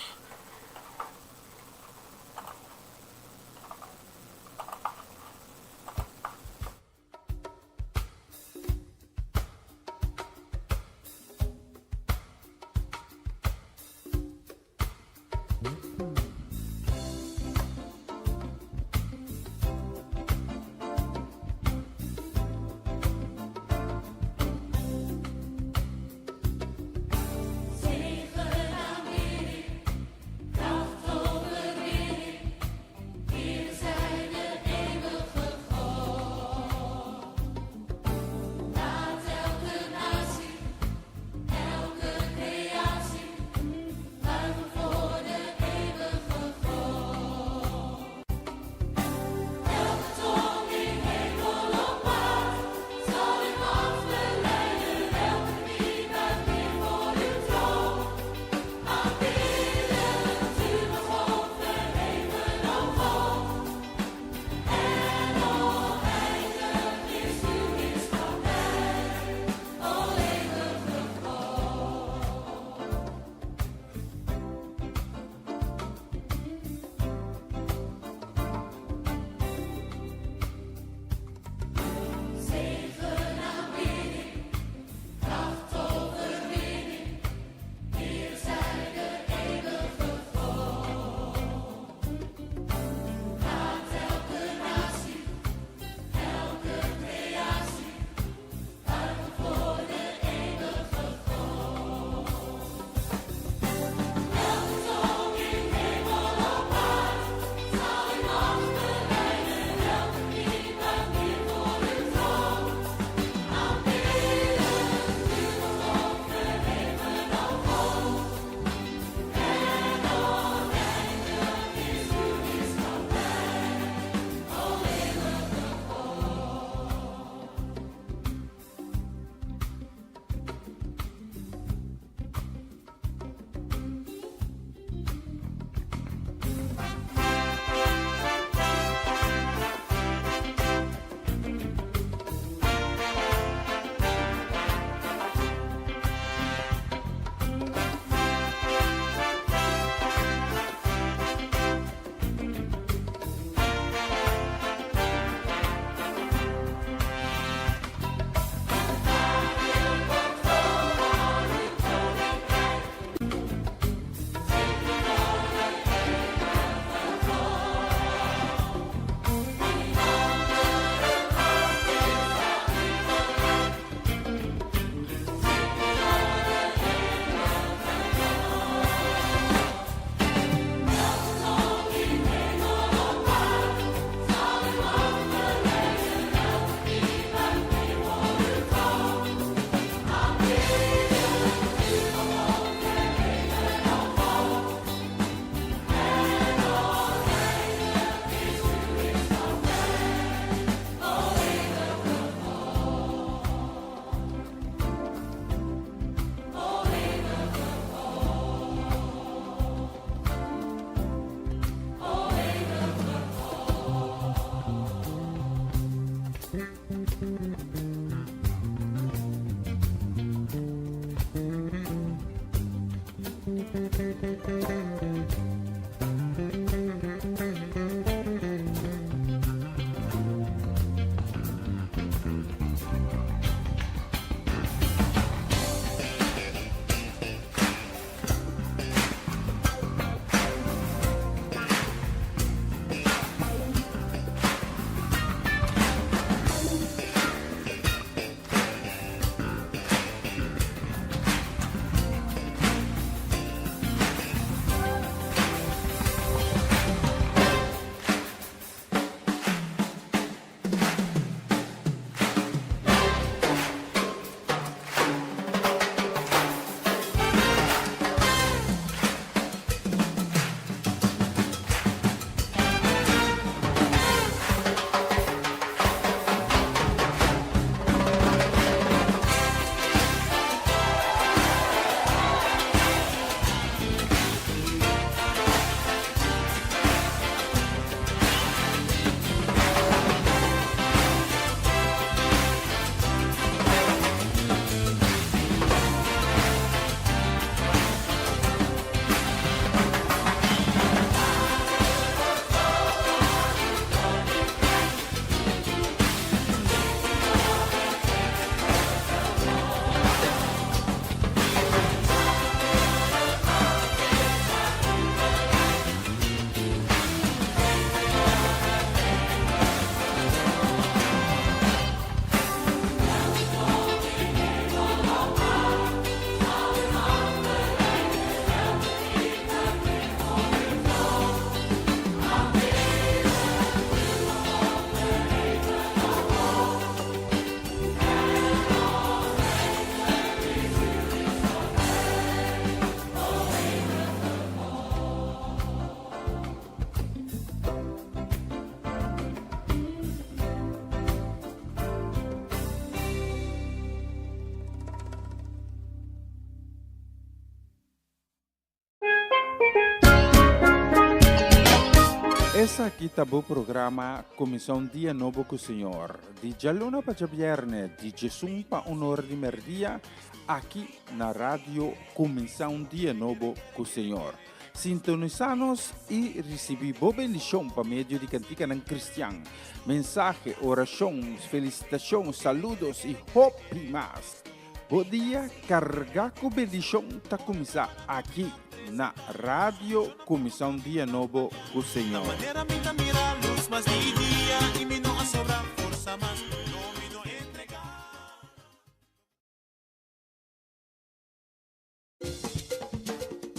Essa aqui tá o programa Comissão Dia Novo com o Senhor. De Jaluna para Viernes, de Jesus para Honor de Merdia, aqui na rádio Comissão Dia Novo com o Senhor. Sintonizanos e recebi boa bendição para meio de cantica ng Cristian. Mensagem, orações, felicitações, saludos e hope mais. Bom dia, carga com bendição tá começar aqui na Rádio Comissão Dia Novo com o Senhor.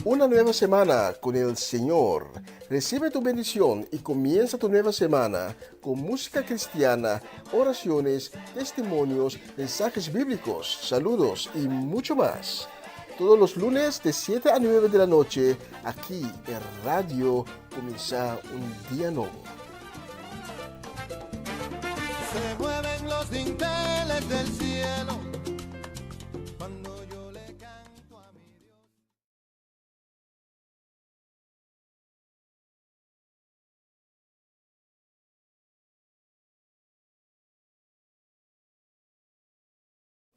Una nueva semana con el Señor. Recibe tu bendición y comienza tu nueva semana con música cristiana, oraciones, testimonios, mensajes bíblicos, saludos y mucho más. Todos los lunes de 7 a 9 de la noche, aquí en Radio Comienza un Día Nuevo. Se mueven los dinteles del cielo cuando yo le canto a mi Dios.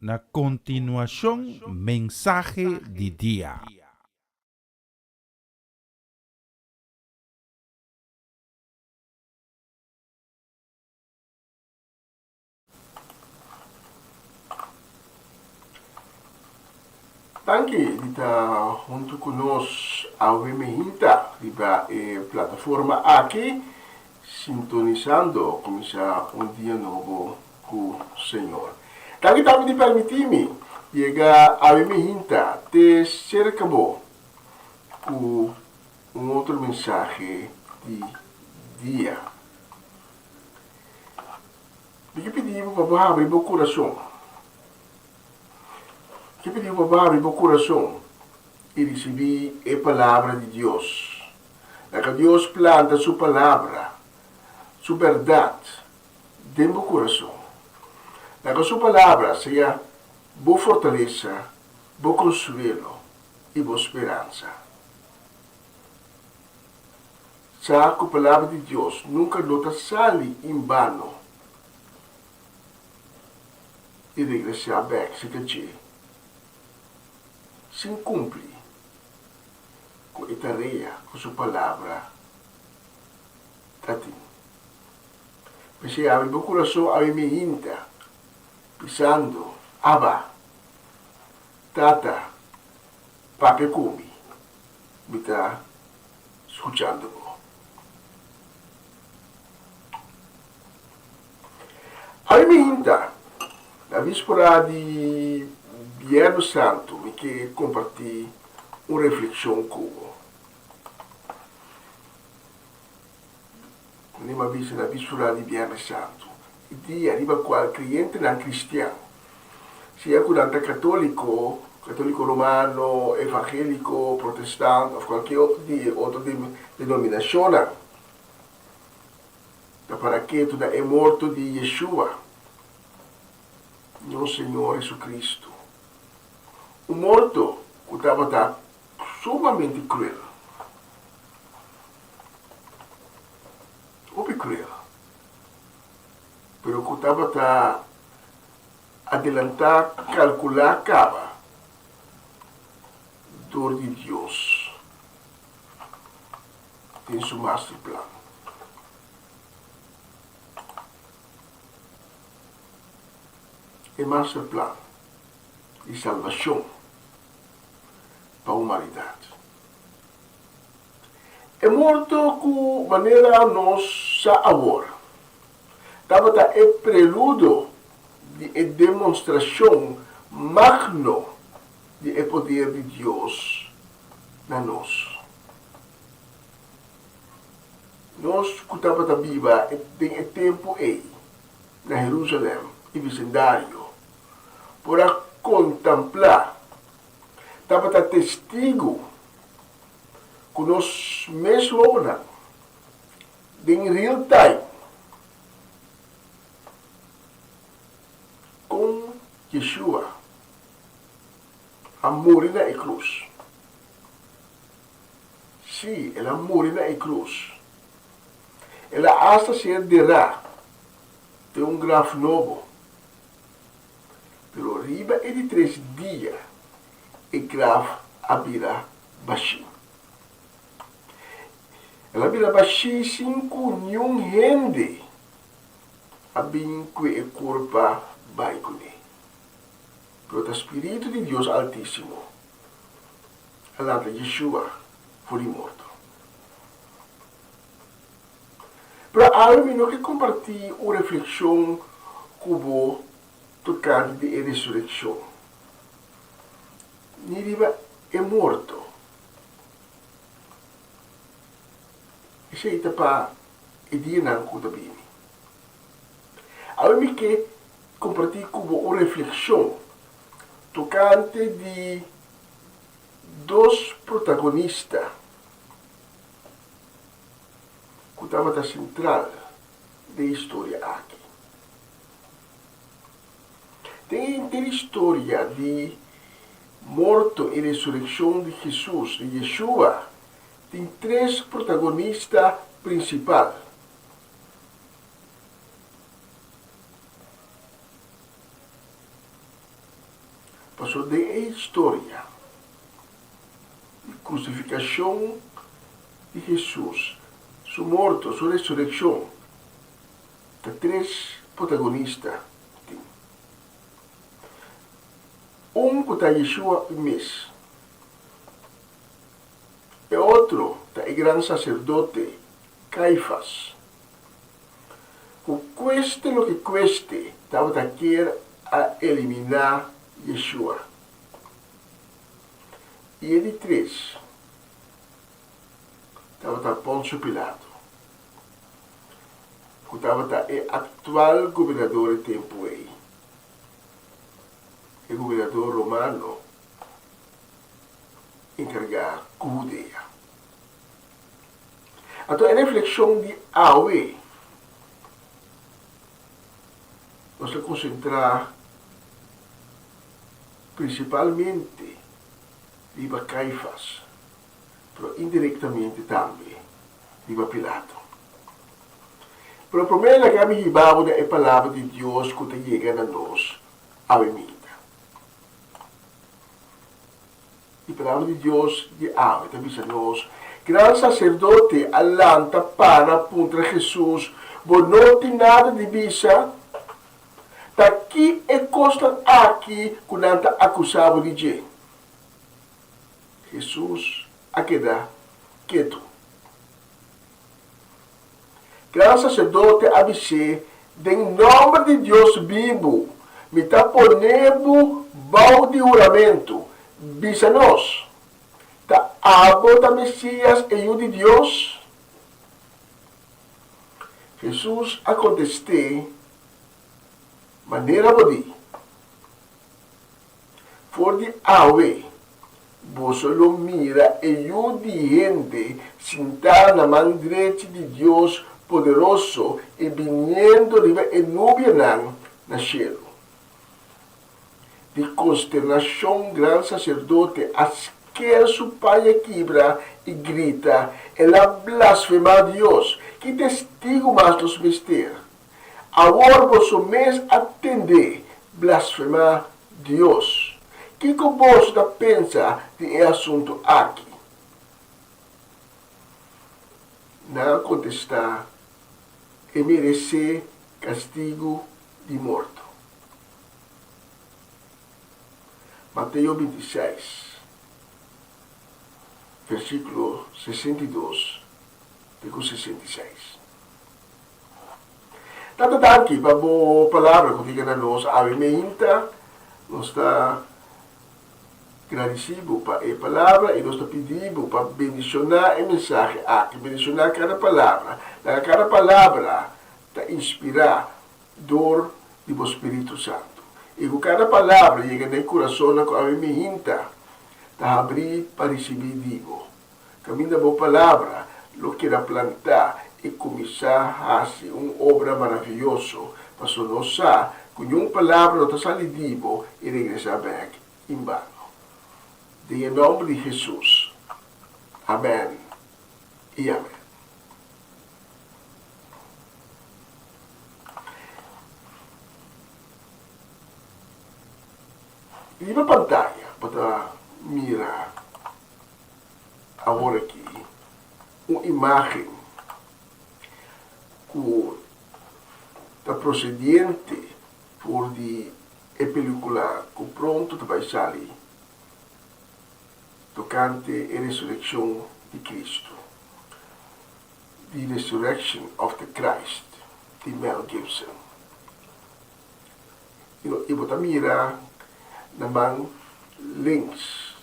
Na continuación, mensaje de día. Tanki dita junto conosco ao Mehinta, riba plataforma aqui, sintonizando começar um dia novo com o Senhor. Tanki também de permitir-me chegar ao Mehinta, te cercabo com outro mensagem de dia. Eu pedi para abrir meu coração. Que pediu para abrir meu coração e receber a palavra de Deus. É que Deus planta sua palavra, sua verdade, dentro do meu coração. É que sua palavra seja boa fortaleza, bom consuelo e boa esperança. Sabe que a palavra de Deus nunca nota sale em vano e regressar back se que se cumpre com a tarefa, com sua palavra, tatim. Você abre meu coração, abre minha mente, pensando, Abba, Tata, Papi come, me está escutando. Abre minha mente, na víspera de Viernes Santo, e que compartilhar uma reflexão com você. Numa vez na víspera de Viernes Santo, e dia arriba qual cliente não cristiano, seja curante católico romano, evangélico, protestante, ou qualquer outra denominação, para que tudo é morto de Yeshua, nosso Senhor Jesus Cristo. O morto que estava sumamente cruel. Muito cruel. Pero que estava adelantar, calcular, acaba. Dor de Deus. Tem seu master plan. O master plan de salvação para a humanidade. É morto com maneira nossa agora. Estava é prelúdio de demonstração magno de poder de Deus na nós. Nós que estava viva tem tempo aí na Jerusalém e vizindário para contemplar, estava testigo que nós mesmo em real time com Yeshua a morrer na cruz. Sim, ela morreu na cruz. ela hasta ser derá de um grafo novo. Pero riba e de 3 dias, o grafo abrirá baixinho. Ela abrirá baixinho sem nenhum rende. Abinque e corpo vai com ele. Pero o Espírito de Deus Altíssimo, ela de Yeshua, foi morto. Para algo não que compartilhar uma reflexão com tocante de ressurreição. Niriba é morto. Isso aí está para o dia não cuida bem. Algo que compartilhar com uma reflexão tocante de dois protagonistas que estavam na central da história aqui. Tem a história de morto e ressurreição de Jesus, de Yeshua. Tem 3 protagonistas principais. Passou de história de crucificação de Jesus, sua morte, sua ressurreição. Tem 3 protagonistas. Um que está Yeshua mês. E outro está o grande sacerdote Caifás. O cueste lo que cueste, estava a querer a eliminar Yeshua. E ele 3 estava a Pôncio Pilato, que estava o atual governador de tempo aí, o governador romano encarregado com Judeia. Então, a reflexão de Aue, nós vamos concentrar principalmente viva Caifás, mas indiretamente também viva Pilato. Pero primeiro que me ribava é a palavra de Deus que chega a nós, a vida. A palavra de Deus de Ave, diz a nós, grande sacerdote alanta para contra Jesus, mas não tem nada de bisa. Daqui é costa aqui que não está acusado de gente. Jesus a quedar quieto. Grande sacerdote avise, em nome de Deus vivo, me está ponendo bom de juramento, bisa nós, tá abo da Messias e o de Deus. Jesus a contestar maneira bodi. For de awe, você lo mira e o de gente sentar na mão direita de Deus poderoso e vindo riba e nubia na cielo. De consternação, grande sacerdote asqueira seu pai e quebra e grita, ela blasfema a Deus, que testigo mais dos mistérios. Agora você mesmo atender, blasfemar Deus. Que você pensa de assunto aqui? Não contestar e merecer castigo de morto. Mateus 26, versículo 62, versículo 66. Tanto daqui, para a palavra que fica na nossa avimenta, nós está agradecido para a palavra e nós está pedindo para bendicionar a mensagem aqui, bendicionar cada palavra. Cada palavra está inspirar dor do Espírito Santo. E com cada palavra chega no coração com a avimenta, está abrir para receber digo. Caminho da boa palavra, lo que era plantar e começar a fazer uma obra maravilhosa, para nós com uma palavra não está salidivo e regressar back em vano. Em nome de Jesus. Amém e amém. Viva pantalla para mirar agora aqui uma imagem da procedente por de película que pronto vai sair tocante a ressurreição de Cristo. The Resurrection of the Christ, de Mel Gibson. E você mira na mão links.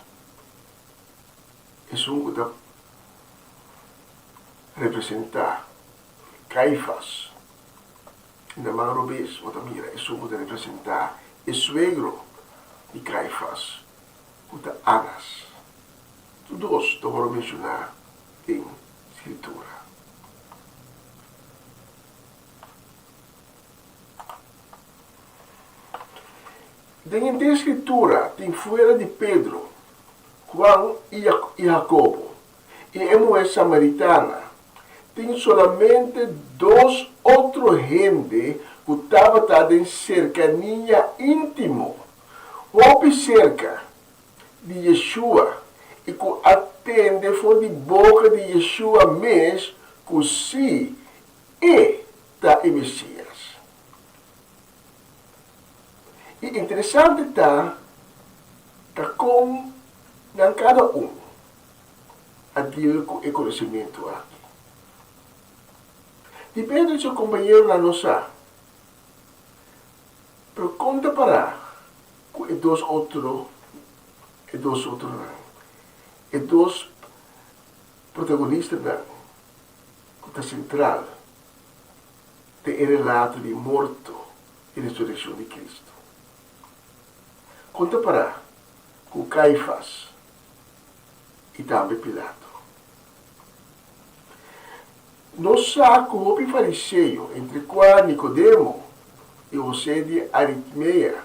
É um que representa Caifás. Na mão revés, você mira, é um que representa o suegro de Caifás, que Anas. Todos vou mencionar em escritura. Dentro da escritura, tem fora de Pedro, Juan e Jacobo, e a mulher samaritana, tem somente dois outros gente que estavam em cercania íntimo, ou cerca de Yeshua, e que atende foi de boca de Yeshua mesmo, que se é da Messias. E interessante está como em cada aquilo que é conhecimento aqui. E Pedro e seu companheiro na nossa, pero conta para que dois outros e dois protagonistas da central do relato de morto e ressurreição de Cristo. Conta para com Caifás e também Pilato. Nós sabemos o fariseu, entre qual Nicodemo e José de Arimateia,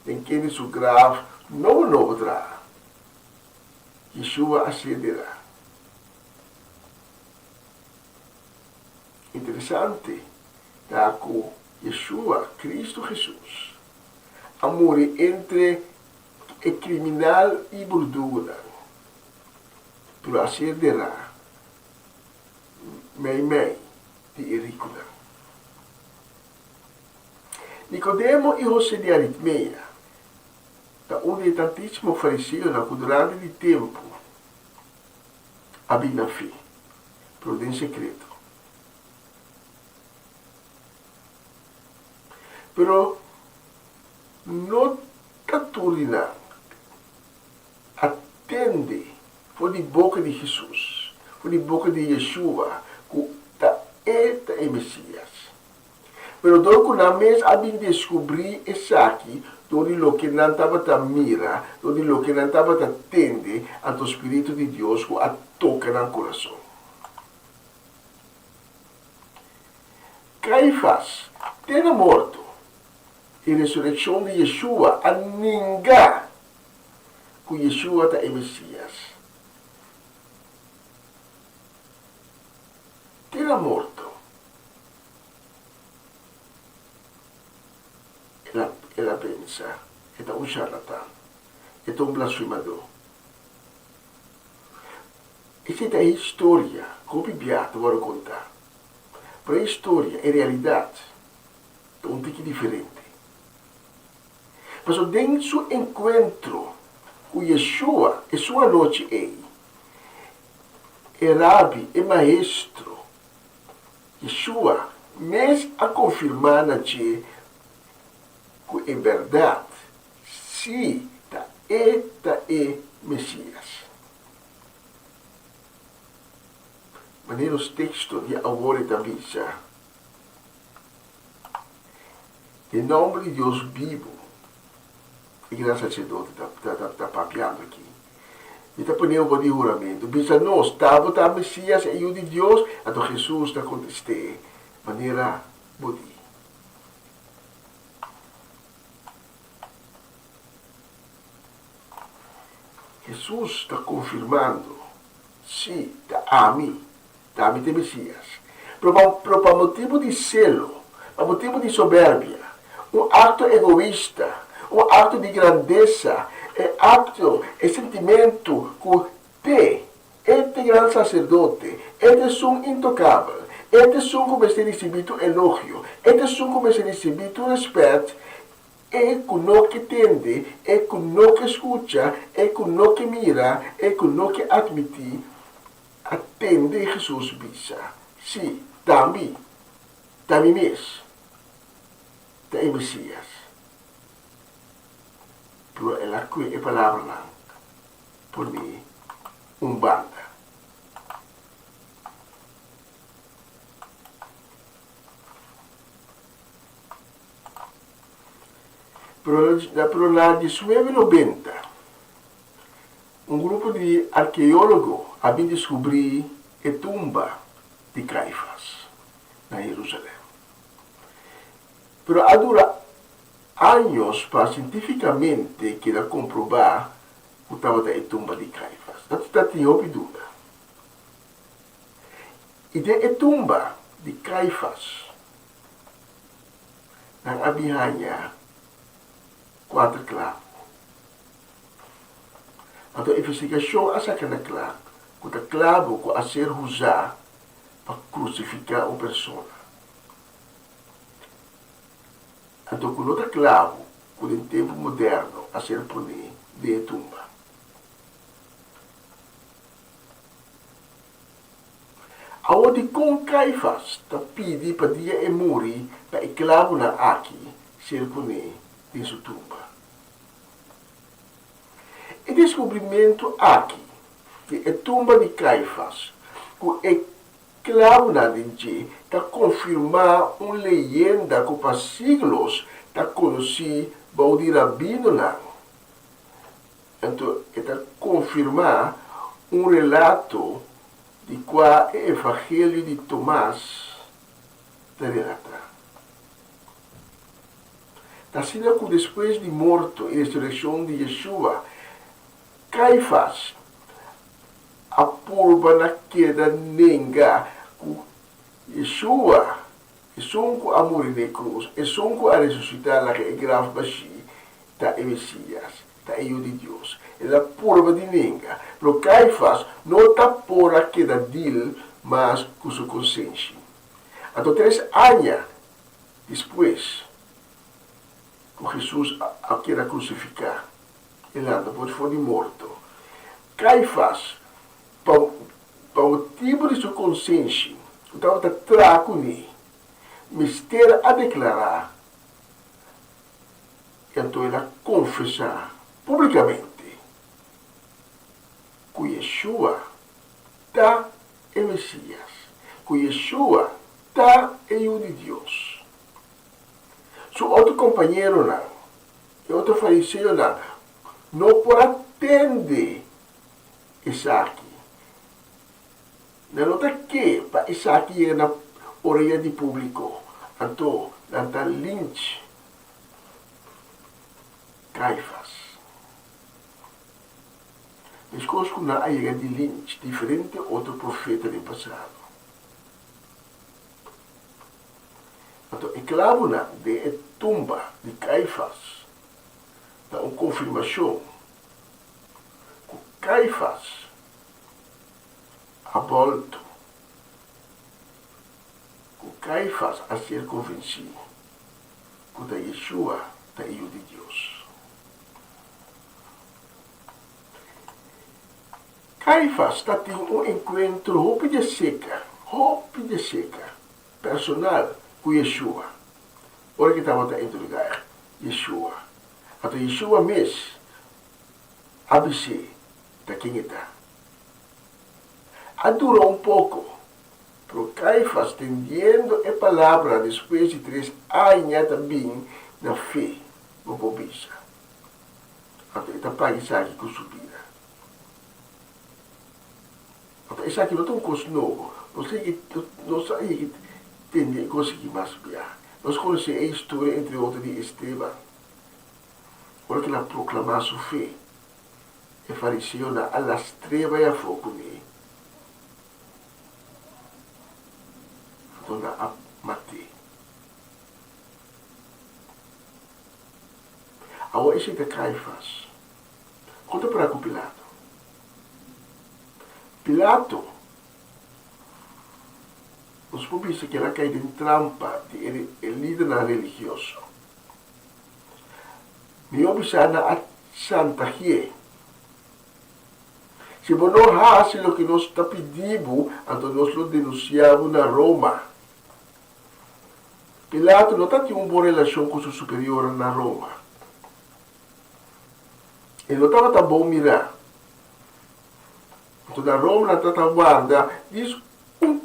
em quem su grave não podrá. Yeshua acederá. Interessante, tá com Yeshua, Cristo Jesus, amor entre o criminal e verdugo, pero acederá, mei de rico. Nicodemo e José de Arimateia, um de tantíssimos fariseus durante o tempo, havia na fé, pero em secreto. Pero não Caturina atende foi de boca de Jesus, foi de boca de Yeshua, que é o Messias. Pero do que na mês havia descobrir isso aqui, onde o que não estava a mira, onde o que não estava a atende ao Espírito de Deus que a toca no coração. Caifás tinha morto e a ressurreição de Yeshua a ninguém que Yeshua é o Messias. Tinha morto. Ela pensa, é um charlatão, é um blasfemador. Essa é a história que o Bibiato vai contar. Para a história, é realidade, é um pouco diferente. Mas dentro do seu encontro com Yeshua, é sua noite é rabi, é maestro. Yeshua, mesmo a confirmar na que em verdade, se é Messias. Mas nos textos de agora também já, em nome de Deus vivo, e grande sacerdote está papeando aqui, e está ponendo o juramento, pensa nós, estava a Messias e o de Deus, então Jesus está contestando de maneira body. Jesus está confirmando, sim, está a mim de Messias. Por motivo de celo, por motivo de soberbia, um ato egoísta, um ato de grandeza, é sentimento que este grande sacerdote, este é um intocável, este é um como se recebido elogio, este é um como se recebido respeito, é com o que tende, é com o que escuta, é com o que mira, é com o que admite, atende Jesus bisa. Sim, também mesmo, da Messias. Pero ela que é palavra lá, por mim, banda. Pero na 1990, um grupo de arqueólogos havia descobrido a tumba de Caifás, na Jerusalém. Pero há dura anos para cientificamente que ela comprovar que estava da tumba de Caifás. Não tinha dúvida. E da tumba de Caifás, não havia 4 clavos. Então a investigação é sacana claro, que o clavo que a ser usado para crucificar uma pessoa. Então, com outro clavo, com o tempo moderno, a ser punido de tumba. Aonde com Caifás, está pedindo para dia e morrer, para o clavo na aqui, ser punido de sua tumba. E descobrimento aqui, que a tumba de Caifás, com o clavo na dente, está confirmar uma leyenda que por siglos está conhecida por o rabino lá. Então, está confirmar um relato de qual o Evangelho de Tomás está relatado. Está sendo que depois de morto e ressurreição de Yeshua, Caifás, a porba na queda nenga, Yeshua, e sonco a morrer na cruz, e sonco a ressuscitar na que é grave baixi, está o Messias, está o de Deus. É a porba de nenga. Pero Caifás não está por a queda dele, mas com sua consciência. Então, 3 anos depois, que Jesus a queda crucificar, ele anda por fora de morto. Caifás, para o tipo de sua consciência, estava a tratar com ele, mistério a declarar, então ele a confessar publicamente que Yeshua está em Messias, que Yeshua está em o de Deus. Seu outro companheiro não, e outro fariseu não pode atender Isaac. Não nota que para Isaac ir na orelha de público, então não está lynch Caifás. Mas coisas que não há de lynch, diferente de outro profeta do passado. Então, é claro de tumba de Caifás, dá uma confirmação que Caifás ha volto, que Caifás a ser convencido que da Yeshua da Hijo de Deus. Caifás está tendo um encontro roupa de seca, personal com Yeshua. Olha que estava a entregar Yeshua. Então Yeshua mesmo, ABC, da quem está. Durou um pouco, pero Caifás, entendendo a palavra, depois de 3 anos também, na fé, no pobreza. Então ele está para Isaac com subida. Então Isaac não tem um curso novo, não sei que tem conseguir mais piar. Nós conhecemos a história, entre outras, de Esteban. Olha que ela proclamou sua fé. E fariseu na alastreva e a fogo nele. Então a matei. Agora esse é Caifás. Conta para com Pilato. Pilato, os pubis que ela cai em trampa de ele líder religioso. Me observa a Santa Rie. Se você não faz o que nós está pedindo, então nós lo denunciamos na Roma. Pilato não tinha uma boa relação com o seu superior na Roma. Ele não estava tão bom mirar. Então na Roma não estava guarda, diz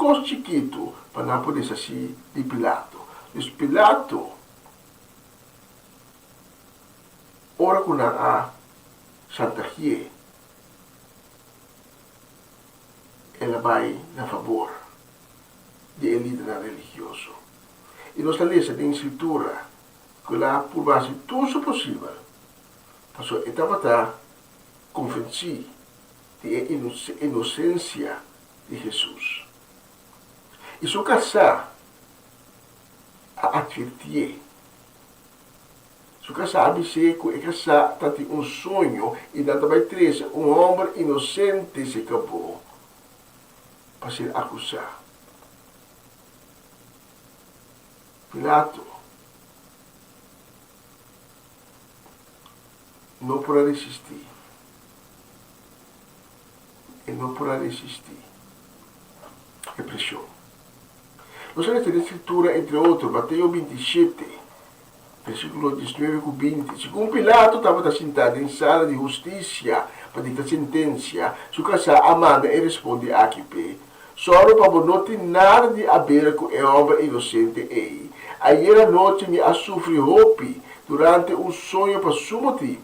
costo chiquito para não poder ser de Pilato. Mas Pilato, ora com a Santa Rie, ela vai na favor de líder religioso. E nós lemos na escritura que lá por base tudo o possível, mas ele estava convencido da inocência de Jesus. E seu casar a advertir. Seu casar abseco é casar tanto um sonho e tanto vai trazer um homem inocente se acabou para ser acusado. Pilato não poderá resistir. Ele não poderá resistir. É pressão. Nós temos na escritura, entre outros, Mateus 27, versículo 19 e 20. Segundo Pilato estava sentado em sala de justiça para ditar sentença, seu casar Amanda e responde a Aquipe. Só para não ter nada de a ver com o homem inocente aí. Ayer à noite me sofreu durante um sonho por seu motivo,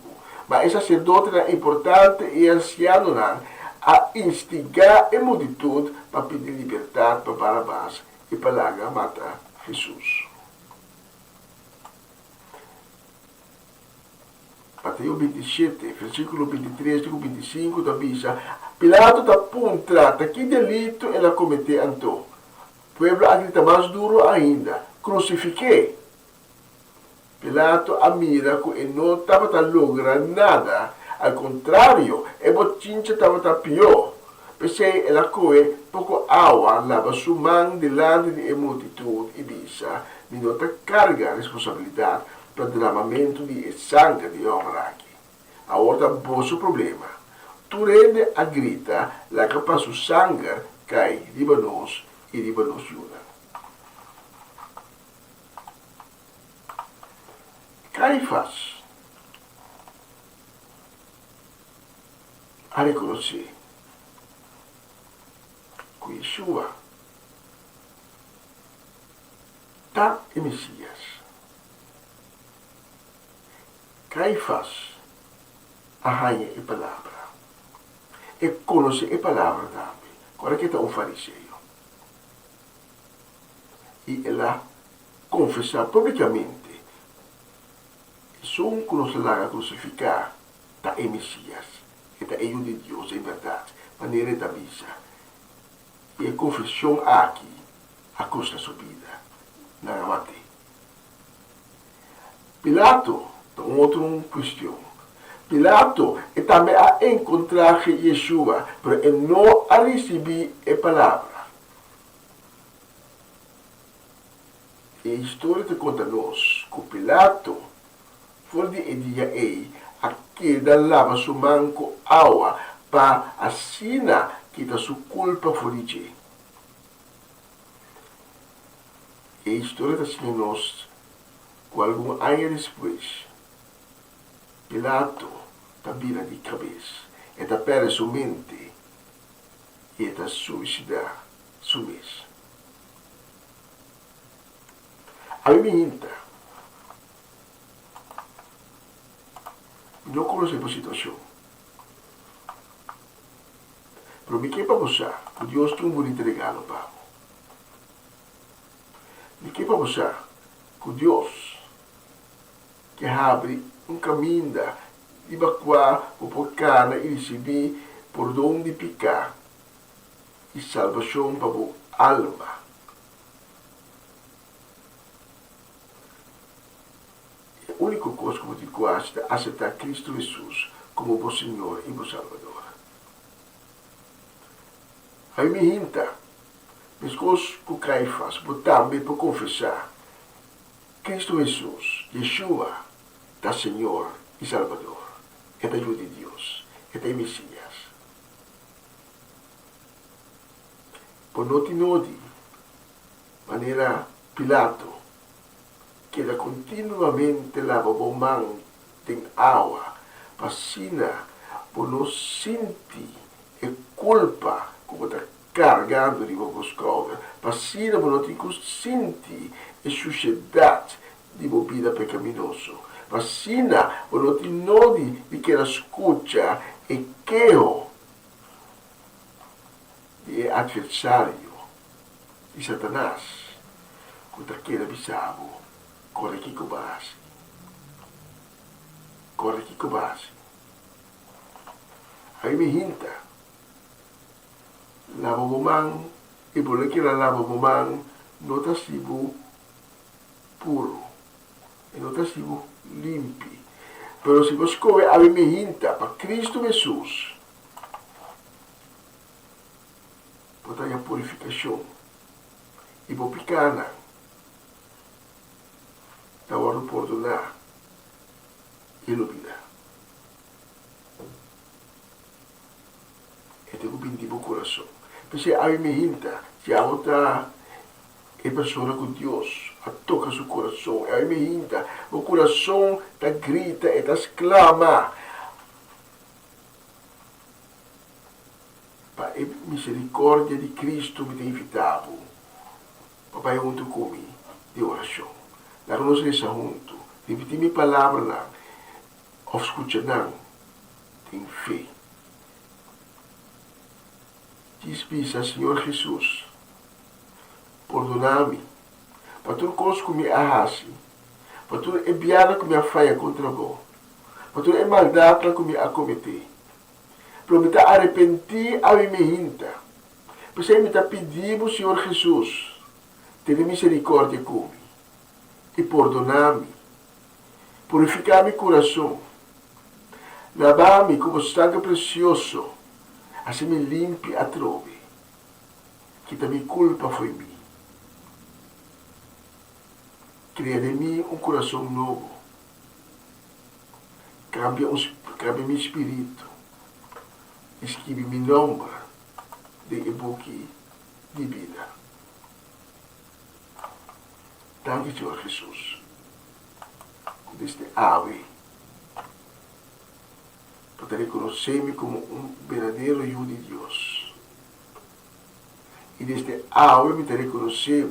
mas o sacerdote era importante e anciano a instigar a multidão para pedir liberdade para Barabás e para largar matar Jesus. Mateus 27, versículo 23 e 25, diz: Pilato está apontando que delito ela cometeu então. O povo grita mais duro ainda: crucifiquei. Pilato admira que ele não estava logrando nada. Ao contrário, a botinha estava pior. Pensei ela coe pouco água lava sua mão delante de multidão e diz: me nota carga a responsabilidade para o derramamento de sangue de homem aqui. Agora está o problema. Tu rende a grita, la capaz o sangue cai de nós e de nós ajuda. Caifás a reconhecer que Yeshua está em Messias. Caifás arranha a palavra e conhece a palavra também. Agora que está um fariseu. E ela confessa publicamente som que nos larga crucificar está em Messias, está em de Deus em verdade, maneira da missa. E a confissão aqui a custa sua vida, não mate. Pilato, então outra questão. Pilato é também a encontrar Yeshua, mas ele não a receber a palavra. E a história te conta-nos que Pilato foi de dia aí, a queda lava sua mão com água para assinar que da sua culpa foi de. E a história te ensina-nos que alguns anos depois, Pilato está vira de cabeça, está perde sua mente e está suicidar sua vez. A mim não conheço a situação. Mas me quer para você que Deus tem um bonito regalo para você. Me quer para você que Deus quer abrir um caminho de evacuar o pecado e receber por onde picar e salvação para a alma. A única coisa que eu vou dizer capaz de aceitar Cristo Jesus como vosso Senhor e vosso Salvador. Aí me hinta, mas coisas que Caifás, vou também para confessar, Cristo Jesus, Yeshua, da Senhor e Salvador, é da ajuda de Deus, é da Messias. Por noti, maneira Pilato, que era continuamente lava a mão em água, vacina, por não sentir a culpa como está carregando de vos causa, vacina por não sentir a suciedade de uma vida pecaminosa, vacina por não de que ela escuta e quejo de adversário de Satanás, contra aquele bisavo, corre aqui com base. Corre aqui com base. Aí me hinta. Lava o mão, e por que ela lava o mão, não está sido puro, e não está sido limpo. Pero se você come, aí me hinta, para Cristo Jesus, para ter a purificação, e para picana, da hora de perdonar, e olvidar. E tenho que o coração. Porque aí me hinta, se a outra é pessoa com Deus, a toca seu coração, aí me hinta, o coração está grita e está exclama. Para a misericórdia de Cristo me tem invitado. Papai junto comigo, de oração. La nos resa junto, repetir mi palavra lá, ou escutar não, tem fé. Diz-me, Senhor Jesus, perdonar-me, para tudo coisa que me arrase, para tudo enviada que me falha contra vós, para tudo maldade que me acomete. Para me arrepentir a mim mesma, para me pedir, Senhor Jesus, tenha misericórdia comigo. E perdonar-me, purificar meu coração, lavar-me como sangue precioso, assim me limpe a trove, que também culpa foi mim. Cria de mim coração novo, cambia meu espírito, escreve meu nome de e-book de vida. Danke, Senhor Jesus, deste ave, para reconhecer-me como verdadeiro hijo de Deus. E deste ave me reconhecer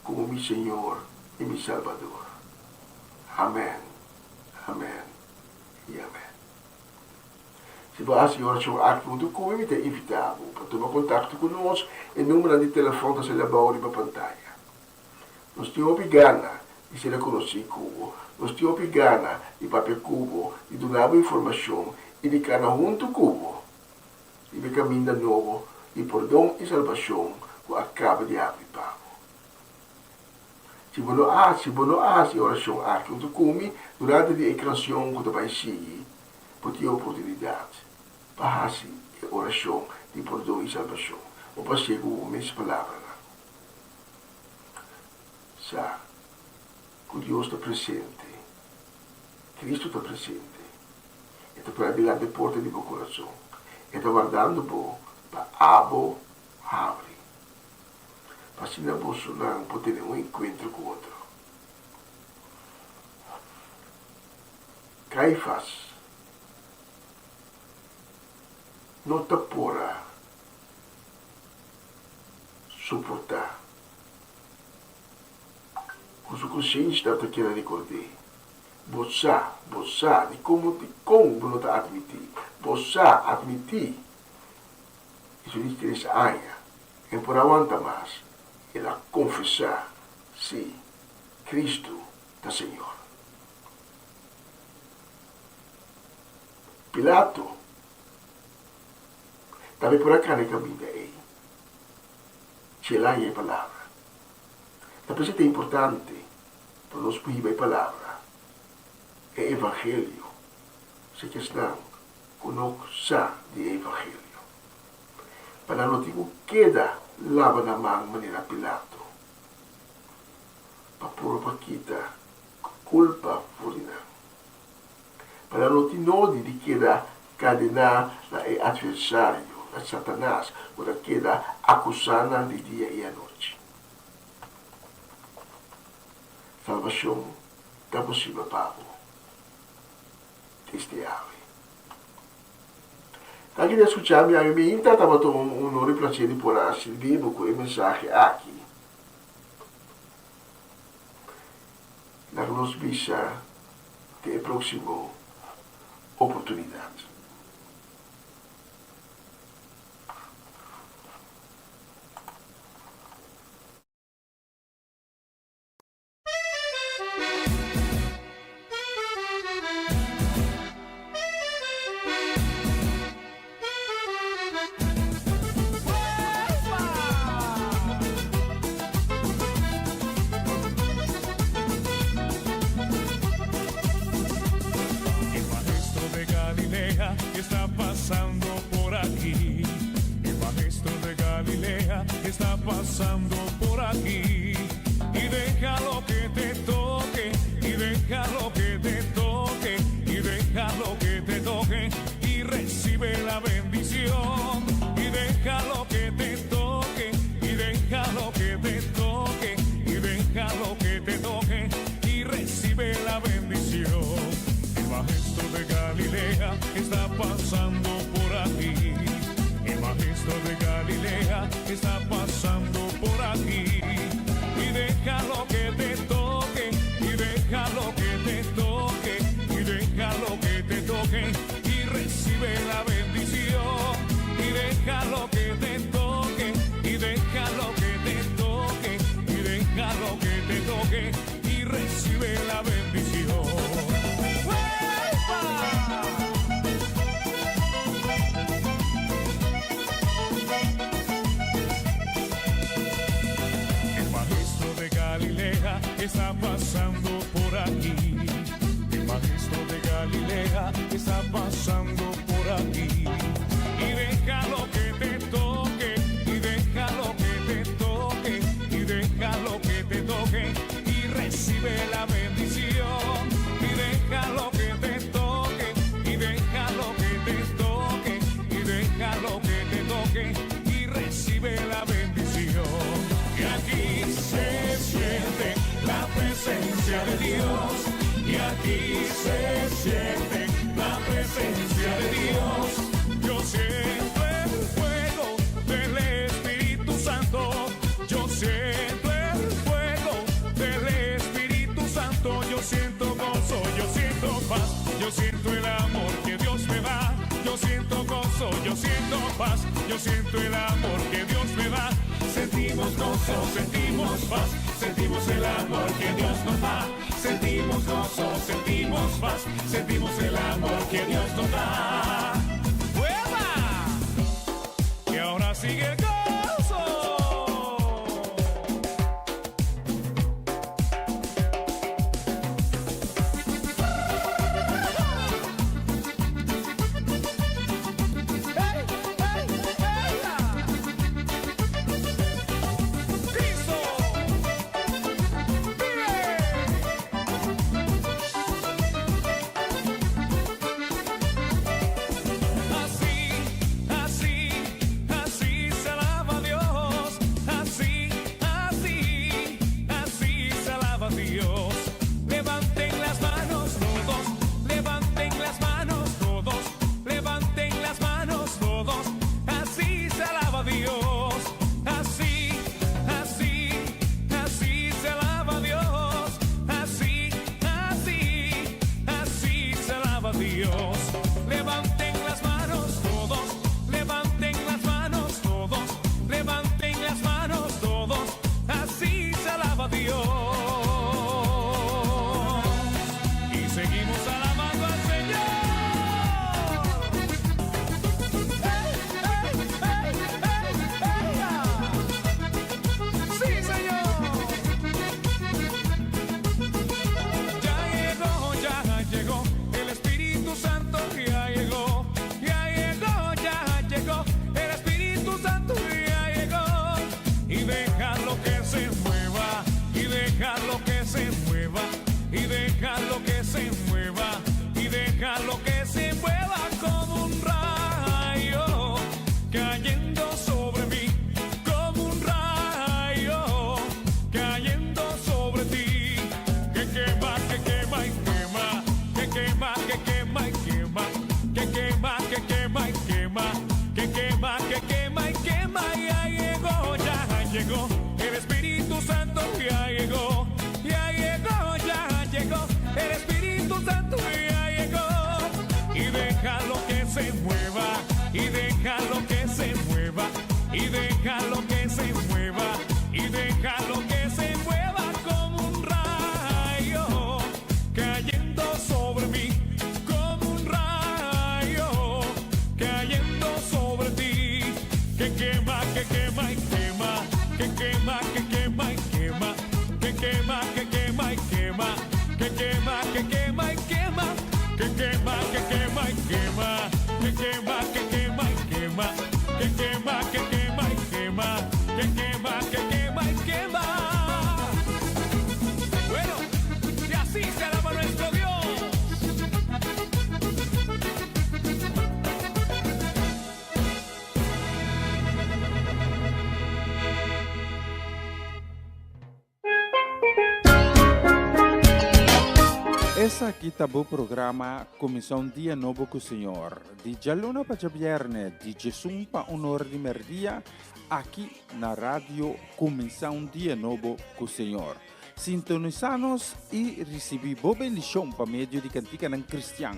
como meu Senhor e meu Salvador. Amém, amém e amém. Se você a oração aqui comigo, me tem invitado para tomar contato conosco, o número de telefone está lá abaixo na pantalla. Nós temos gana de ser reconhecido como, nós temos gana de papel cubo, de dar informação e de caminhar junto cubo, e de caminho novo, de perdão e salvação que acaba de abrir pago. Se você não faz oração aqui junto comigo, durante a encarnação que você vai seguir, pode ter oportunidade para fazer oração de perdão e salvação. Ou para seguir minhas palavras. Que Deus está presente, Cristo está presente, está para diante da porta do meu coração, está guardando para abrir, para assim não posso ter encontro com outro. Caifás não está por suportar. Com sua consciência está querendo recordar. Você, de como não está admitir. Você admitir. Isso diz que essa área, e por aguentar mais, ela confessar, sim, Cristo é Senhor. Pilato, também por acá na caminho aí. Se lá é a palavra. Talvez é importante para nós proibir a palavra. e Evangelio. Sa kasnang kunok sa di Evangelio. Pananotigo queda laban namang Manila Pilato. Papuro pa kita kulpa furina. Pananotinodi di queda cadena la e adversario, la Satanás, ora queda acusana di dia e a noche. Salvación da posible pago. Este ave. Anche di ascoltarmi a me intanto ho avuto un onore piacere di poter servire con il messaggio qui. La nos visa de próximo oportunidad. Está pasando por aquí. El maestro de Galilea está pasando por aquí. Y deja lo que te toque, y deja lo que te toque, y deja lo que te toque, y recibe la bendición. Y deja lo que te toque, y deja lo que te toque, y deja lo que te toque, y recibe la bendición. El maestro de Galilea está pasando por aquí. El maestro de Galilea está pasando por aquí. Y deja lo que te toque, y deja lo que te toque, y deja lo que te toque, y recibe la bendición. Y deja lo que te toque, y deja lo que te toque, y deja lo que te toque, y recibe la bendición. Está pasando por aquí. El maestro de Galilea está pasando por aquí. Y deja lo que te toque, y deja lo que te toque, y deja lo que te toque, y recibe la bendición. Y deja lo que te toque, y deja lo que te toque, y deja lo que te toque, y recibe la bendición. Y aquí se siente la presencia de Dios, y aquí se siente la presencia de Dios. Yo siento el fuego del Espíritu Santo, yo siento el fuego del Espíritu Santo, yo siento gozo, yo siento paz, yo siento el amor que Dios me da, yo siento gozo, yo siento paz, yo siento el amor que Dios me da. Sentimos gozo, sentimos paz, sentimos el amor que Dios nos da. Sentimos gozo, sentimos paz, sentimos el amor que Dios nos da. ¡Hueva! Y ahora sigue el gozo. Así será llegó, el Espíritu Santo ya llegó, ya llegó, ya llegó, el Espíritu Santo ya llegó. Y déjalo que se mueva, y déjalo que se mueva, y déjalo que se mueva, y déjalo que se mueva como un rayo, cayendo sobre mí, como un rayo, cayendo sobre ti, que quema, que quema y quema, que quema, que quema y quema, que quema, que quema y quema, que quema, que quema y quema, que quema, que quema y quema, que quema, que quema y quema, que quema, que quema y quema, que quema, que quema y quema. Bueno, y así se alaba nuestro Dios. Essa aqui tá o programa Comissão Dia Novo com o Senhor. De Jaluna para Viernes, de Jesus para Honor de Merdia, aqui na rádio Comissão Dia Novo com o Senhor. Sintonizanos e recebi boa bendição para meio de cantiga não cristã.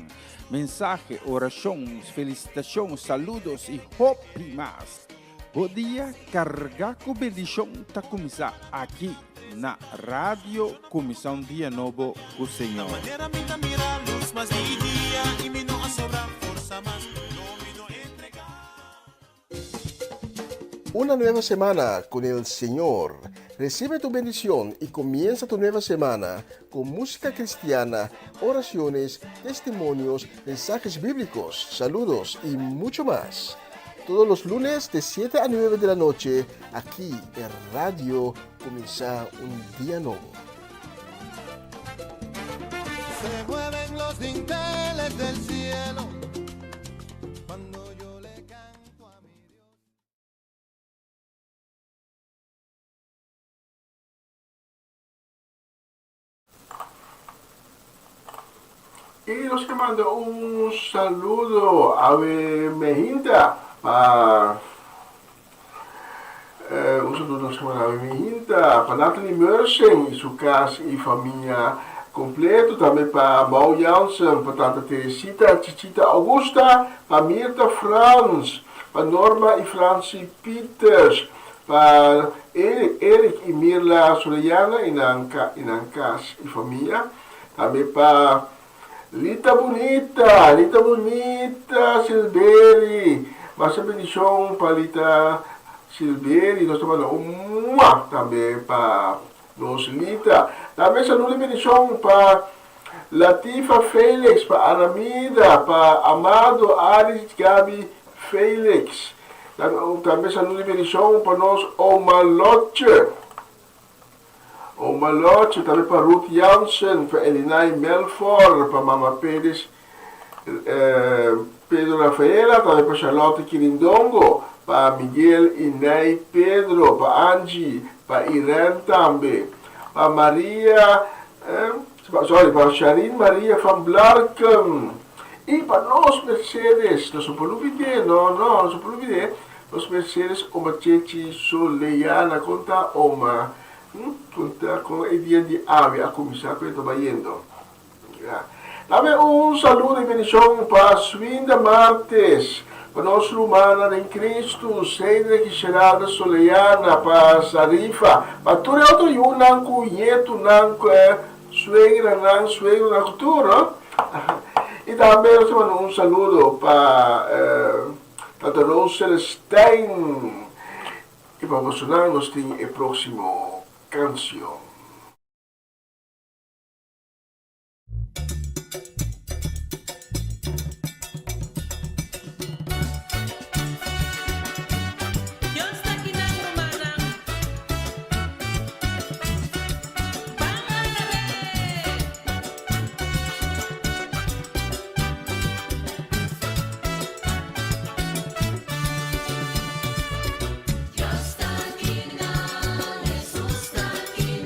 Mensagem, orações, felicitações, saludos e hope mais. Bom dia, carregar com bendição tá começar aqui na rádio Comissão Dia Novo com o Senhor. Una nueva semana con el Señor. Recibe tu bendición y comienza tu nueva semana con música cristiana, oraciones, testimonios, mensajes bíblicos, saludos y mucho más. Todos los lunes de 7 a 9 de la noche, aquí en Radio Comienza un Día Nuevo. Se mueven los dinteles del cielo cuando yo le canto a mi Dios. Y los que mando un saludo a Mehinta. Un saludo a Mehinta, para Nathalie Meursing y su casa y familia completo. También para Mau Jansen, para Tante Teresita, Chichita Augusta, para Mirta Frans, para Norma y Francie Peters, para Eric y Mirla Soleyana y Nancas y familia. También para Lita Bonita, Silveri, más bendición para Lita Silveri, nos tomamos un también para los Lita. También saludos y bendición para Latifa Félix, para Aramida, para Amado Aris Gabi Félix. También saludos y bendición para nos Omaloche, también para Ruth Jansen, para Elinay Melford, para Mama Pérez, Pedro Rafaela, también para Charlotte Quirindongo, para Miguel Inay Pedro, para Angie, para Irene también, para María, para Sharin María van Blarken, y para los Mercedes, no se puede olvidar, no se puede olvidar, los Mercedes, Oma Chechi Soleyana, conta Oma. Con el día de ave a comenzar que estaba yendo. Dame un saludo y bendición para Swinda Martes, para nuestra humana en Cristo, Cedric y Gerardo Soleyana, para Sarifa, para todo el otro yo nanco nieto, nanco suegra, nanco ¿no? Y también un saludo para Tata Rosel Stein y para emocionarnos en el próximo canción. Dios está aquí, Jesús está aquí.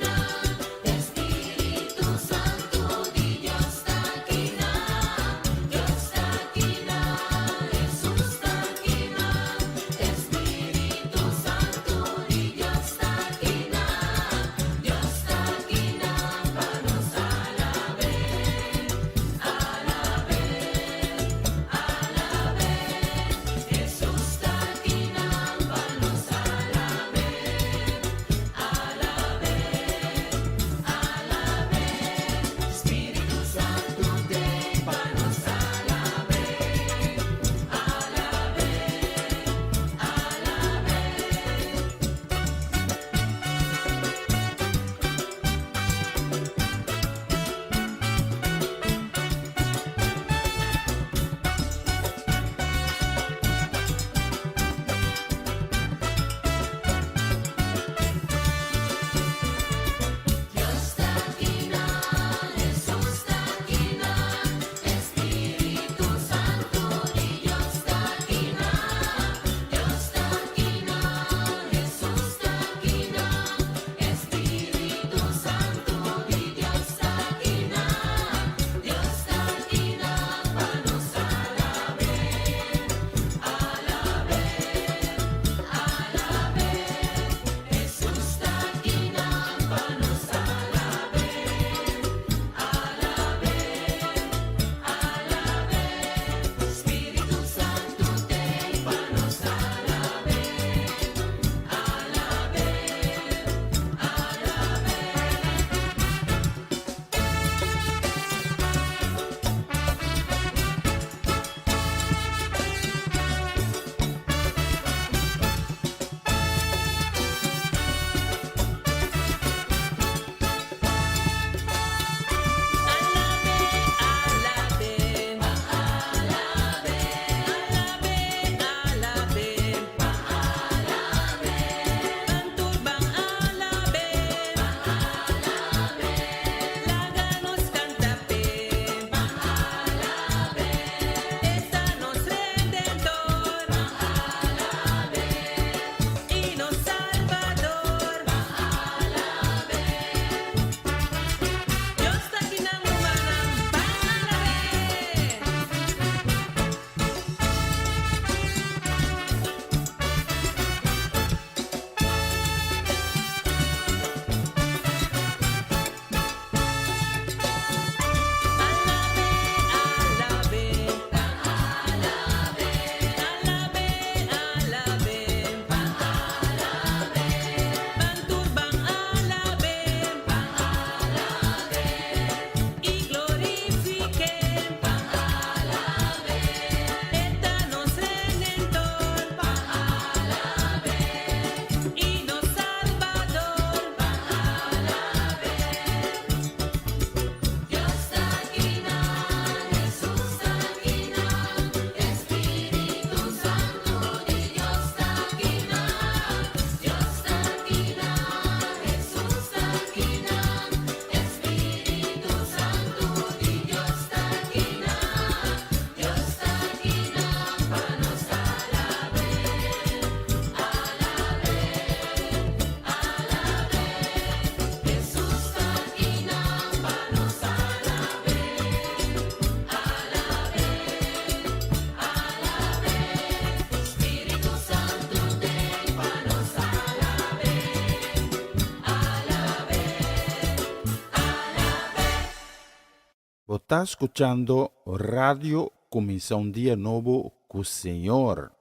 Está escuchando Radio Comienza un Día Nuevo con el Señor.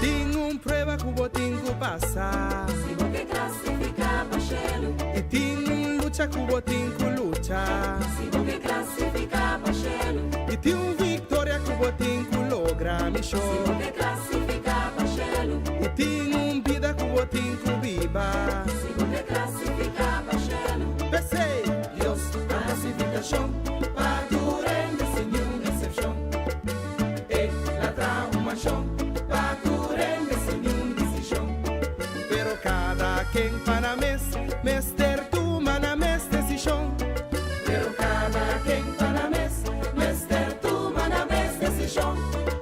Tengo un prueba que vou tenho que passar. Se você classificar para Shelo, E tenho um luta que vou tenho que lutar. se você classificar para Shelo, E tenho uma vitória que vou tenho que lograr, me show. se você classificar para Shelo, E tenho uma vida que vou tenho que viver. se você classificar para Shelo, Pensei, Deus, a classificação, para tu rende sem nenhuma exceção. E la traumação, para tu rende sem nenhuma decisão. Pero cada quem para mes ter tu mana mes decisão. Pero cada quem para mes ter tu mana mes decisão.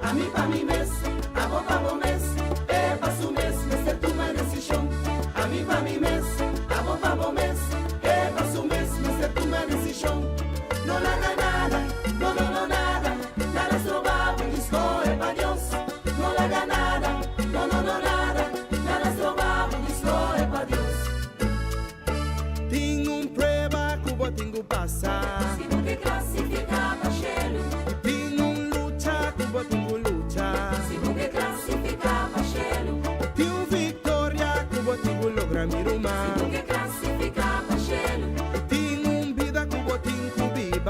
A mim pa mi mes, a vos pa vos mes, e pa su mes ter tu mana decisão. A mim pa mi mes, a vos pa vos mes, e pa su mes ter tu mana decisão. No la haga nada, no nada, nada es robado, disco es pa Dios. No la haga nada, no nada, nada es robado, disco es pa Dios. Tenho um prueba que vou tenho que passar. se você classificar para Shelo, Tenho um luta que vou tenho que lutar. se você classificar para Shelo, Tenho vitória que vou tenho que lograr me rumar. se você classificar para Shelo, Tenho uma vida que vou tenho que viver.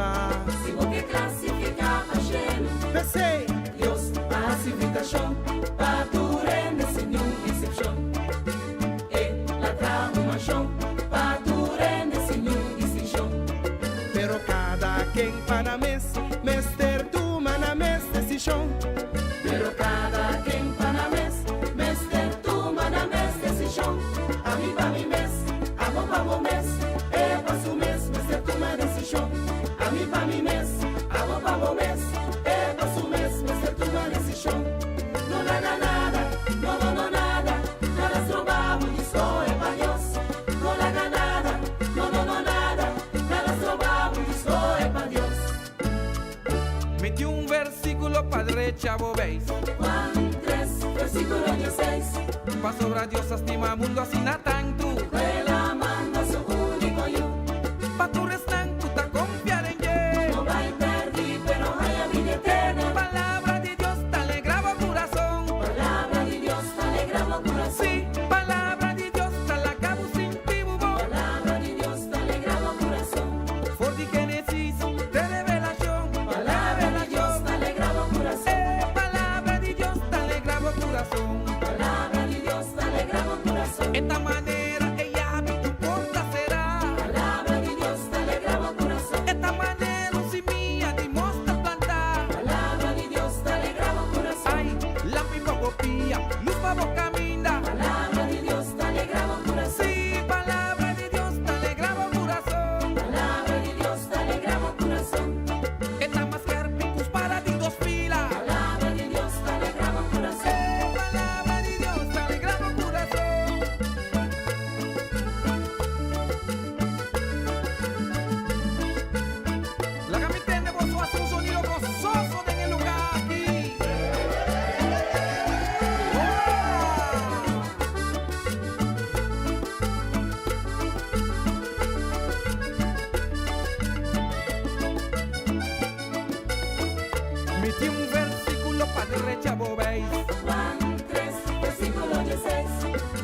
se você classificar para Shelo, Pensei, Deus, a classificação, para tu rende sem nenhuma exceção. E la traumação, para tu rende sem nenhuma decisão. Pero cada quem para mes ter tu mana mes decisão. Pero cada quem para mes ter tu mana mes decisão. A mim pa mi mes, a vos pa vos mes, e pa su mes ter tu mana decisão. A mim pa mi mes, a vos pa vos mes, e pa su mes ter tu mana decisão. No la haga nada, no nada, nada es robado, disco es pa Dios. No la haga nada, no nada, nada es robado, disco es pa Dios. Metí un versículo padre chavo veis. Juan 3, versículo 16, Pa sobra Dios estima mundo así na tanto. Él manda su único yo, Pa tu restanto ta confiar en Él. no va a perder, pero hay a vida eterna. Palabra de Dios te alegraba corazón. Palabra de Dios te alegraba corazón. Sí, palabra de Dios te la cabo sin ti bubo. Palabra de Dios te alegraba corazón. For the Génesis de revelación. Palabra de Dios te alegraba corazón. Palabra de Dios te alegraba corazón. Palabra de Dios te alegraba corazón. Esta manera ella mi tu porta será. Palabra de Dios te alegraba corazón. Esta manera si mía di mostra plantar. Palabra de Dios te alegraba corazón. Ay, la mi copia, luz pa boca minda. Palabra de Dios te alegraba corazón. Sí, palabra de Dios te alegraba corazón. Palabra de Dios te alegraba corazón. Esta más que arpicus para ti dos filas. Palabra de Dios te alegraba corazón. Palabra de Dios te alegraba corazón. La capitán de vos hace un sonido gozoso en el lugar aquí. Metí un versículo para rechavo veis. Juan 3, versículo 16,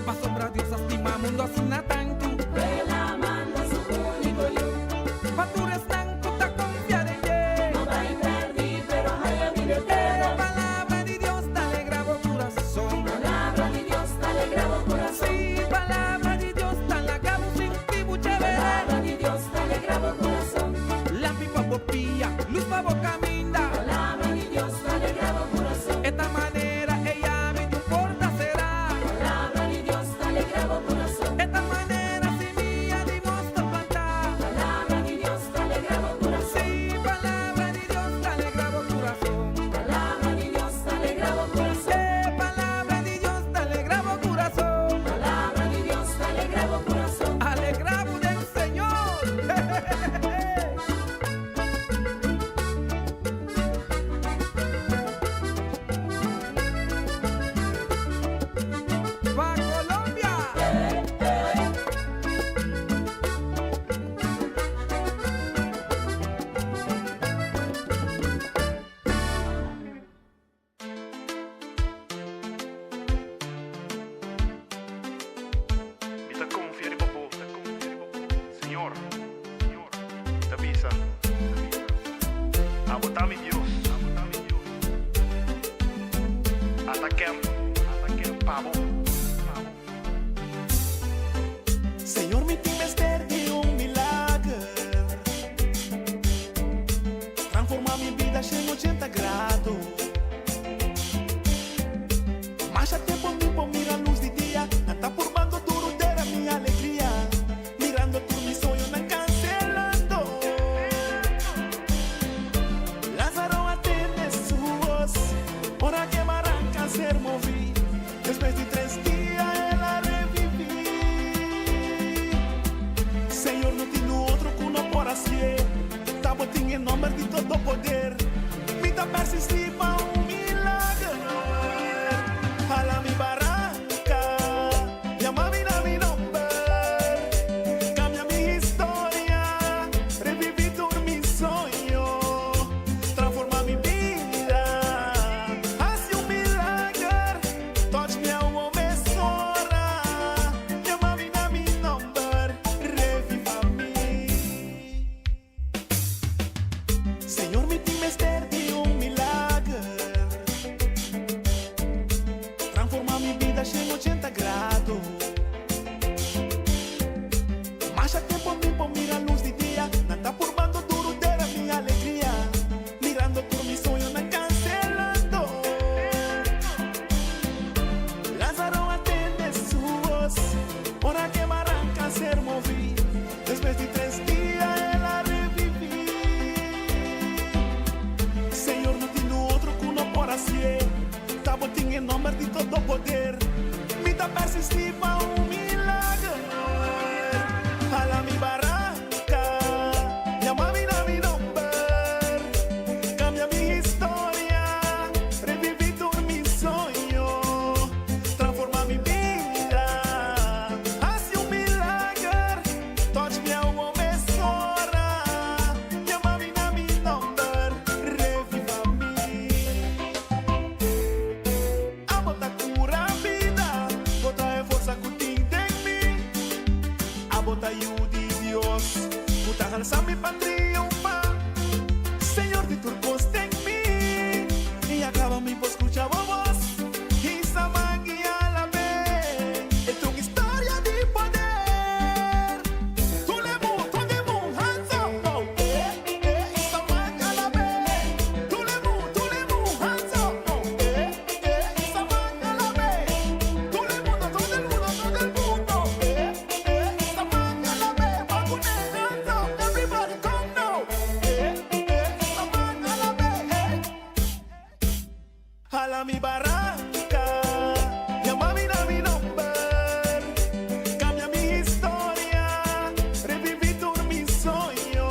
Pa sobra Dios estima mundo así na tanto. Él manda su único yo, Pa tu restanto ta confiar en Él. no va a perder, pero hay a vida eterna. Palabra de Dios te alegraba corazón. Palabra de Dios te alegraba corazón. Sí, palabra de Dios te la cabo sin ti chévere. Palabra de Dios te alegraba corazón. La mi papopía, luz pa boca minda. Palabra de Dios te alegraba corazón. Esta manera ella me tu porta será. Palabra de Dios te alegraba corazón. Esta manera aquel pavo. Senhor, me tem mestre de milagre. Transforma minha vida em 80 graus. Mas até por mira a luz de dia. Não tá por bando duro dera minha alegria. Mirando por mi sonho, não cancelando. Lázaro atende suas. Ora que maranca ser movi. Después de 3 dias ela revivi. Senhor, não tem outro que não por assim. Tá botinho em nome de todo poder. Me dá persistir para milagre. Fala mi barranca, llama mi nombre. Cambia mi historia, reviví todo mi sueño. Transforma mi vida, hace milagre. Touch me a uma sora. Llama mi nombre, reviva mi. Senhor, me tem mestre de milagre. Transforma minha vida em 80 graus. Mas até por mira a luz de dia. Não tá por bando duro dera minha alegria. Mirando por mi sonho, não cancelando. Lázaro atende suas. Ora que maranca ser movi. Después de 3 dias ela revivi. Senhor, não tem outro que não por assim. Tá botinho em nome de todo poder. Me dá persistir para milagre. Fala mi barranca, llama mi nombre. Cambia mi historia, reviví todo mi sueño. Transforma mi vida, hace milagre. Touch me a uma sora. Llama mi nombre, reviva mi. A bota cura a vida, bota é força que tem em mim. A bota de Deus, bota alçar mi para triunfar. Senhor, de turcos em mim, e acaba me por escuchar a voz. E sabe a la vez, é tua história de poder. Tu levou, hands up, oh, sabe a la vez. Tu levou, hands up, oh, sabe a la vez. Tu levou, todo el mundo, sabe a la vez. Vacune, hands up, everybody come now. Sabe a la vez. Jala mi barranca, llama mi nombre. Cambia mi historia, reviví todo mi sueño.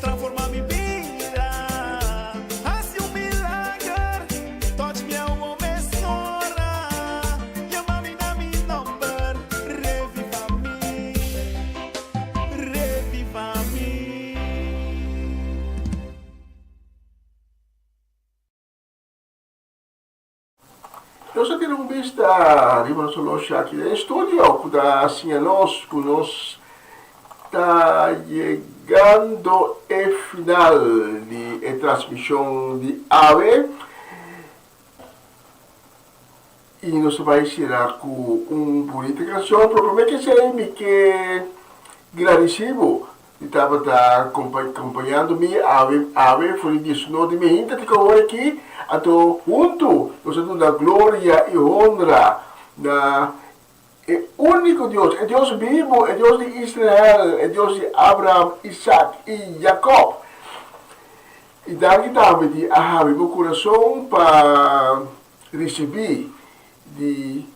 Transforma mi vida, hace milagre. Touch me a uma sora. Llama mi nombre, reviva mi. Reviva mi. Nós temos vista arriba solo aqui no estúdio, que assim a nós está chegando ao final de transmissão de AVE e nós vamos encerrar com uma bonita canção, provavelmente será que agradecido de estar acompanhando-me AVE foi 19 de minha que eu aqui ato junto nós damos a glória e honra na único Deus, é Deus vivo, é Deus de Israel, é Deus de Abraão, Isaac e Jacob. E daqui também de abrir meu coração para receber de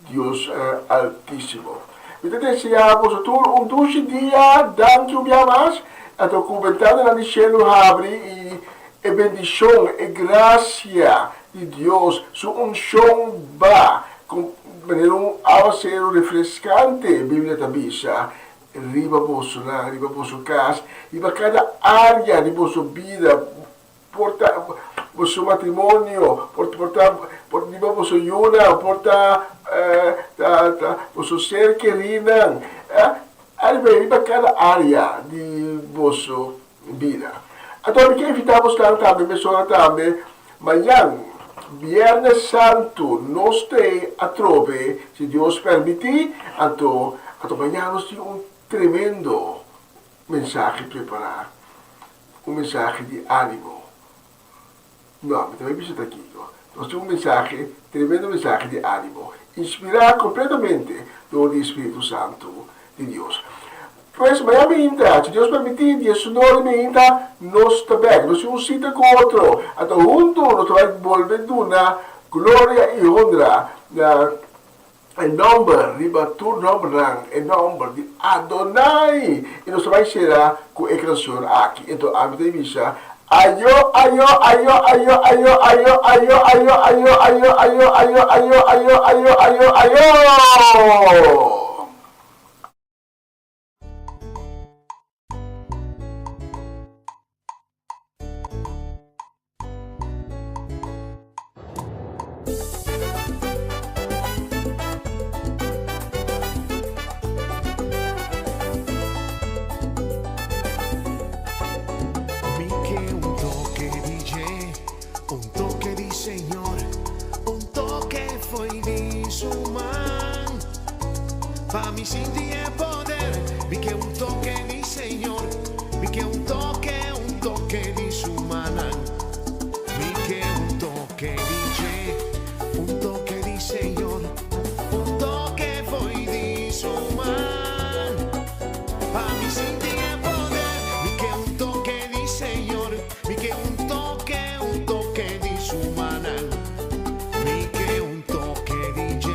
Deus Altíssimo. Então, desejamos a todos doce dia, danke mais, a tu comentário na Michelle abre e bendição e graça de Deus, sua unção va com maneira ao refrescante, a Bíblia tabisa, riba vosso lar, riba vosso casa, riba cada área de vossa vida, porta vosso matrimônio, porta riba vosso yuna, porta vosso ser querido, riba cada área de vossa vida. Então, que invitamos também, pessoal também, amanhã, Viernes Santo nos te atrove, se Dios permite, acompañarnos de un tremendo mensaje preparar, un mensaje de ánimo. No, me también pienso aquí, ¿no? Entonces un mensaje, tremendo mensaje de ánimo, inspirado completamente por el Espíritu Santo de Dios. Pues Miami Inta, se Dios permite, 19 Inta, nos tabag, nos un cita con otro, hasta juntos nos va a volver una gloria y honra, el nombre, riba tu nombre, el nombre de Adonai, y nos va a ser con la canción aquí. Entonces, a mi televisa, ayo, ayo, ayo, ayo, ayo, ayo, ayo, ayo, ayo, ayo, ayo, ayo, ayo, ayo, ayo, ayo, ayo. Pa' mi sentí el poder, vi que un toque di Señor, vi que un toque di su mano, vi que un toque di un toque di Señor, un toque foi di su mano. Pa' mi sentí el poder, vi que un toque di Señor, vi que un toque di su mano, vi que un toque di Señor.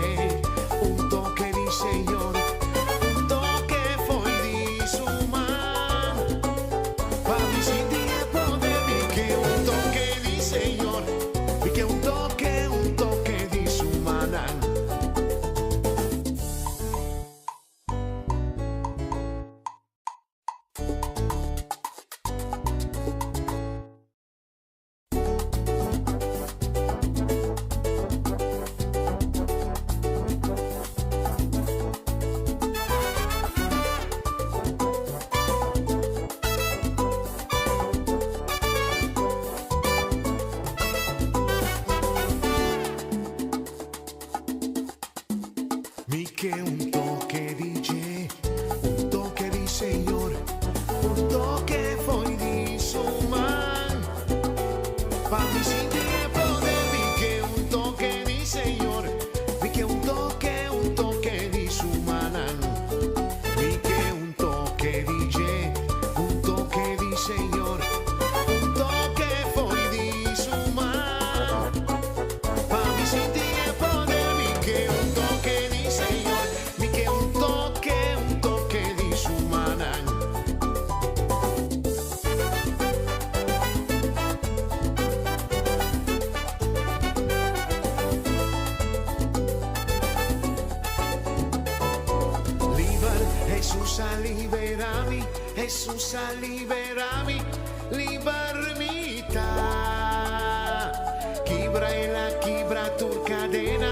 Mi che un toque di un toque di Señor, un toque foi di su man. Pa' mi sentire poder, mi che un toque di Señor, mi che un toque di su manan. Mi che un toque di Señor, un toque foi di su man. Pa' mi sentire poder, mi che un toque di Señor, mi che un toque di su manan. Jesús a liberami, libermita. Quibra tu cadena.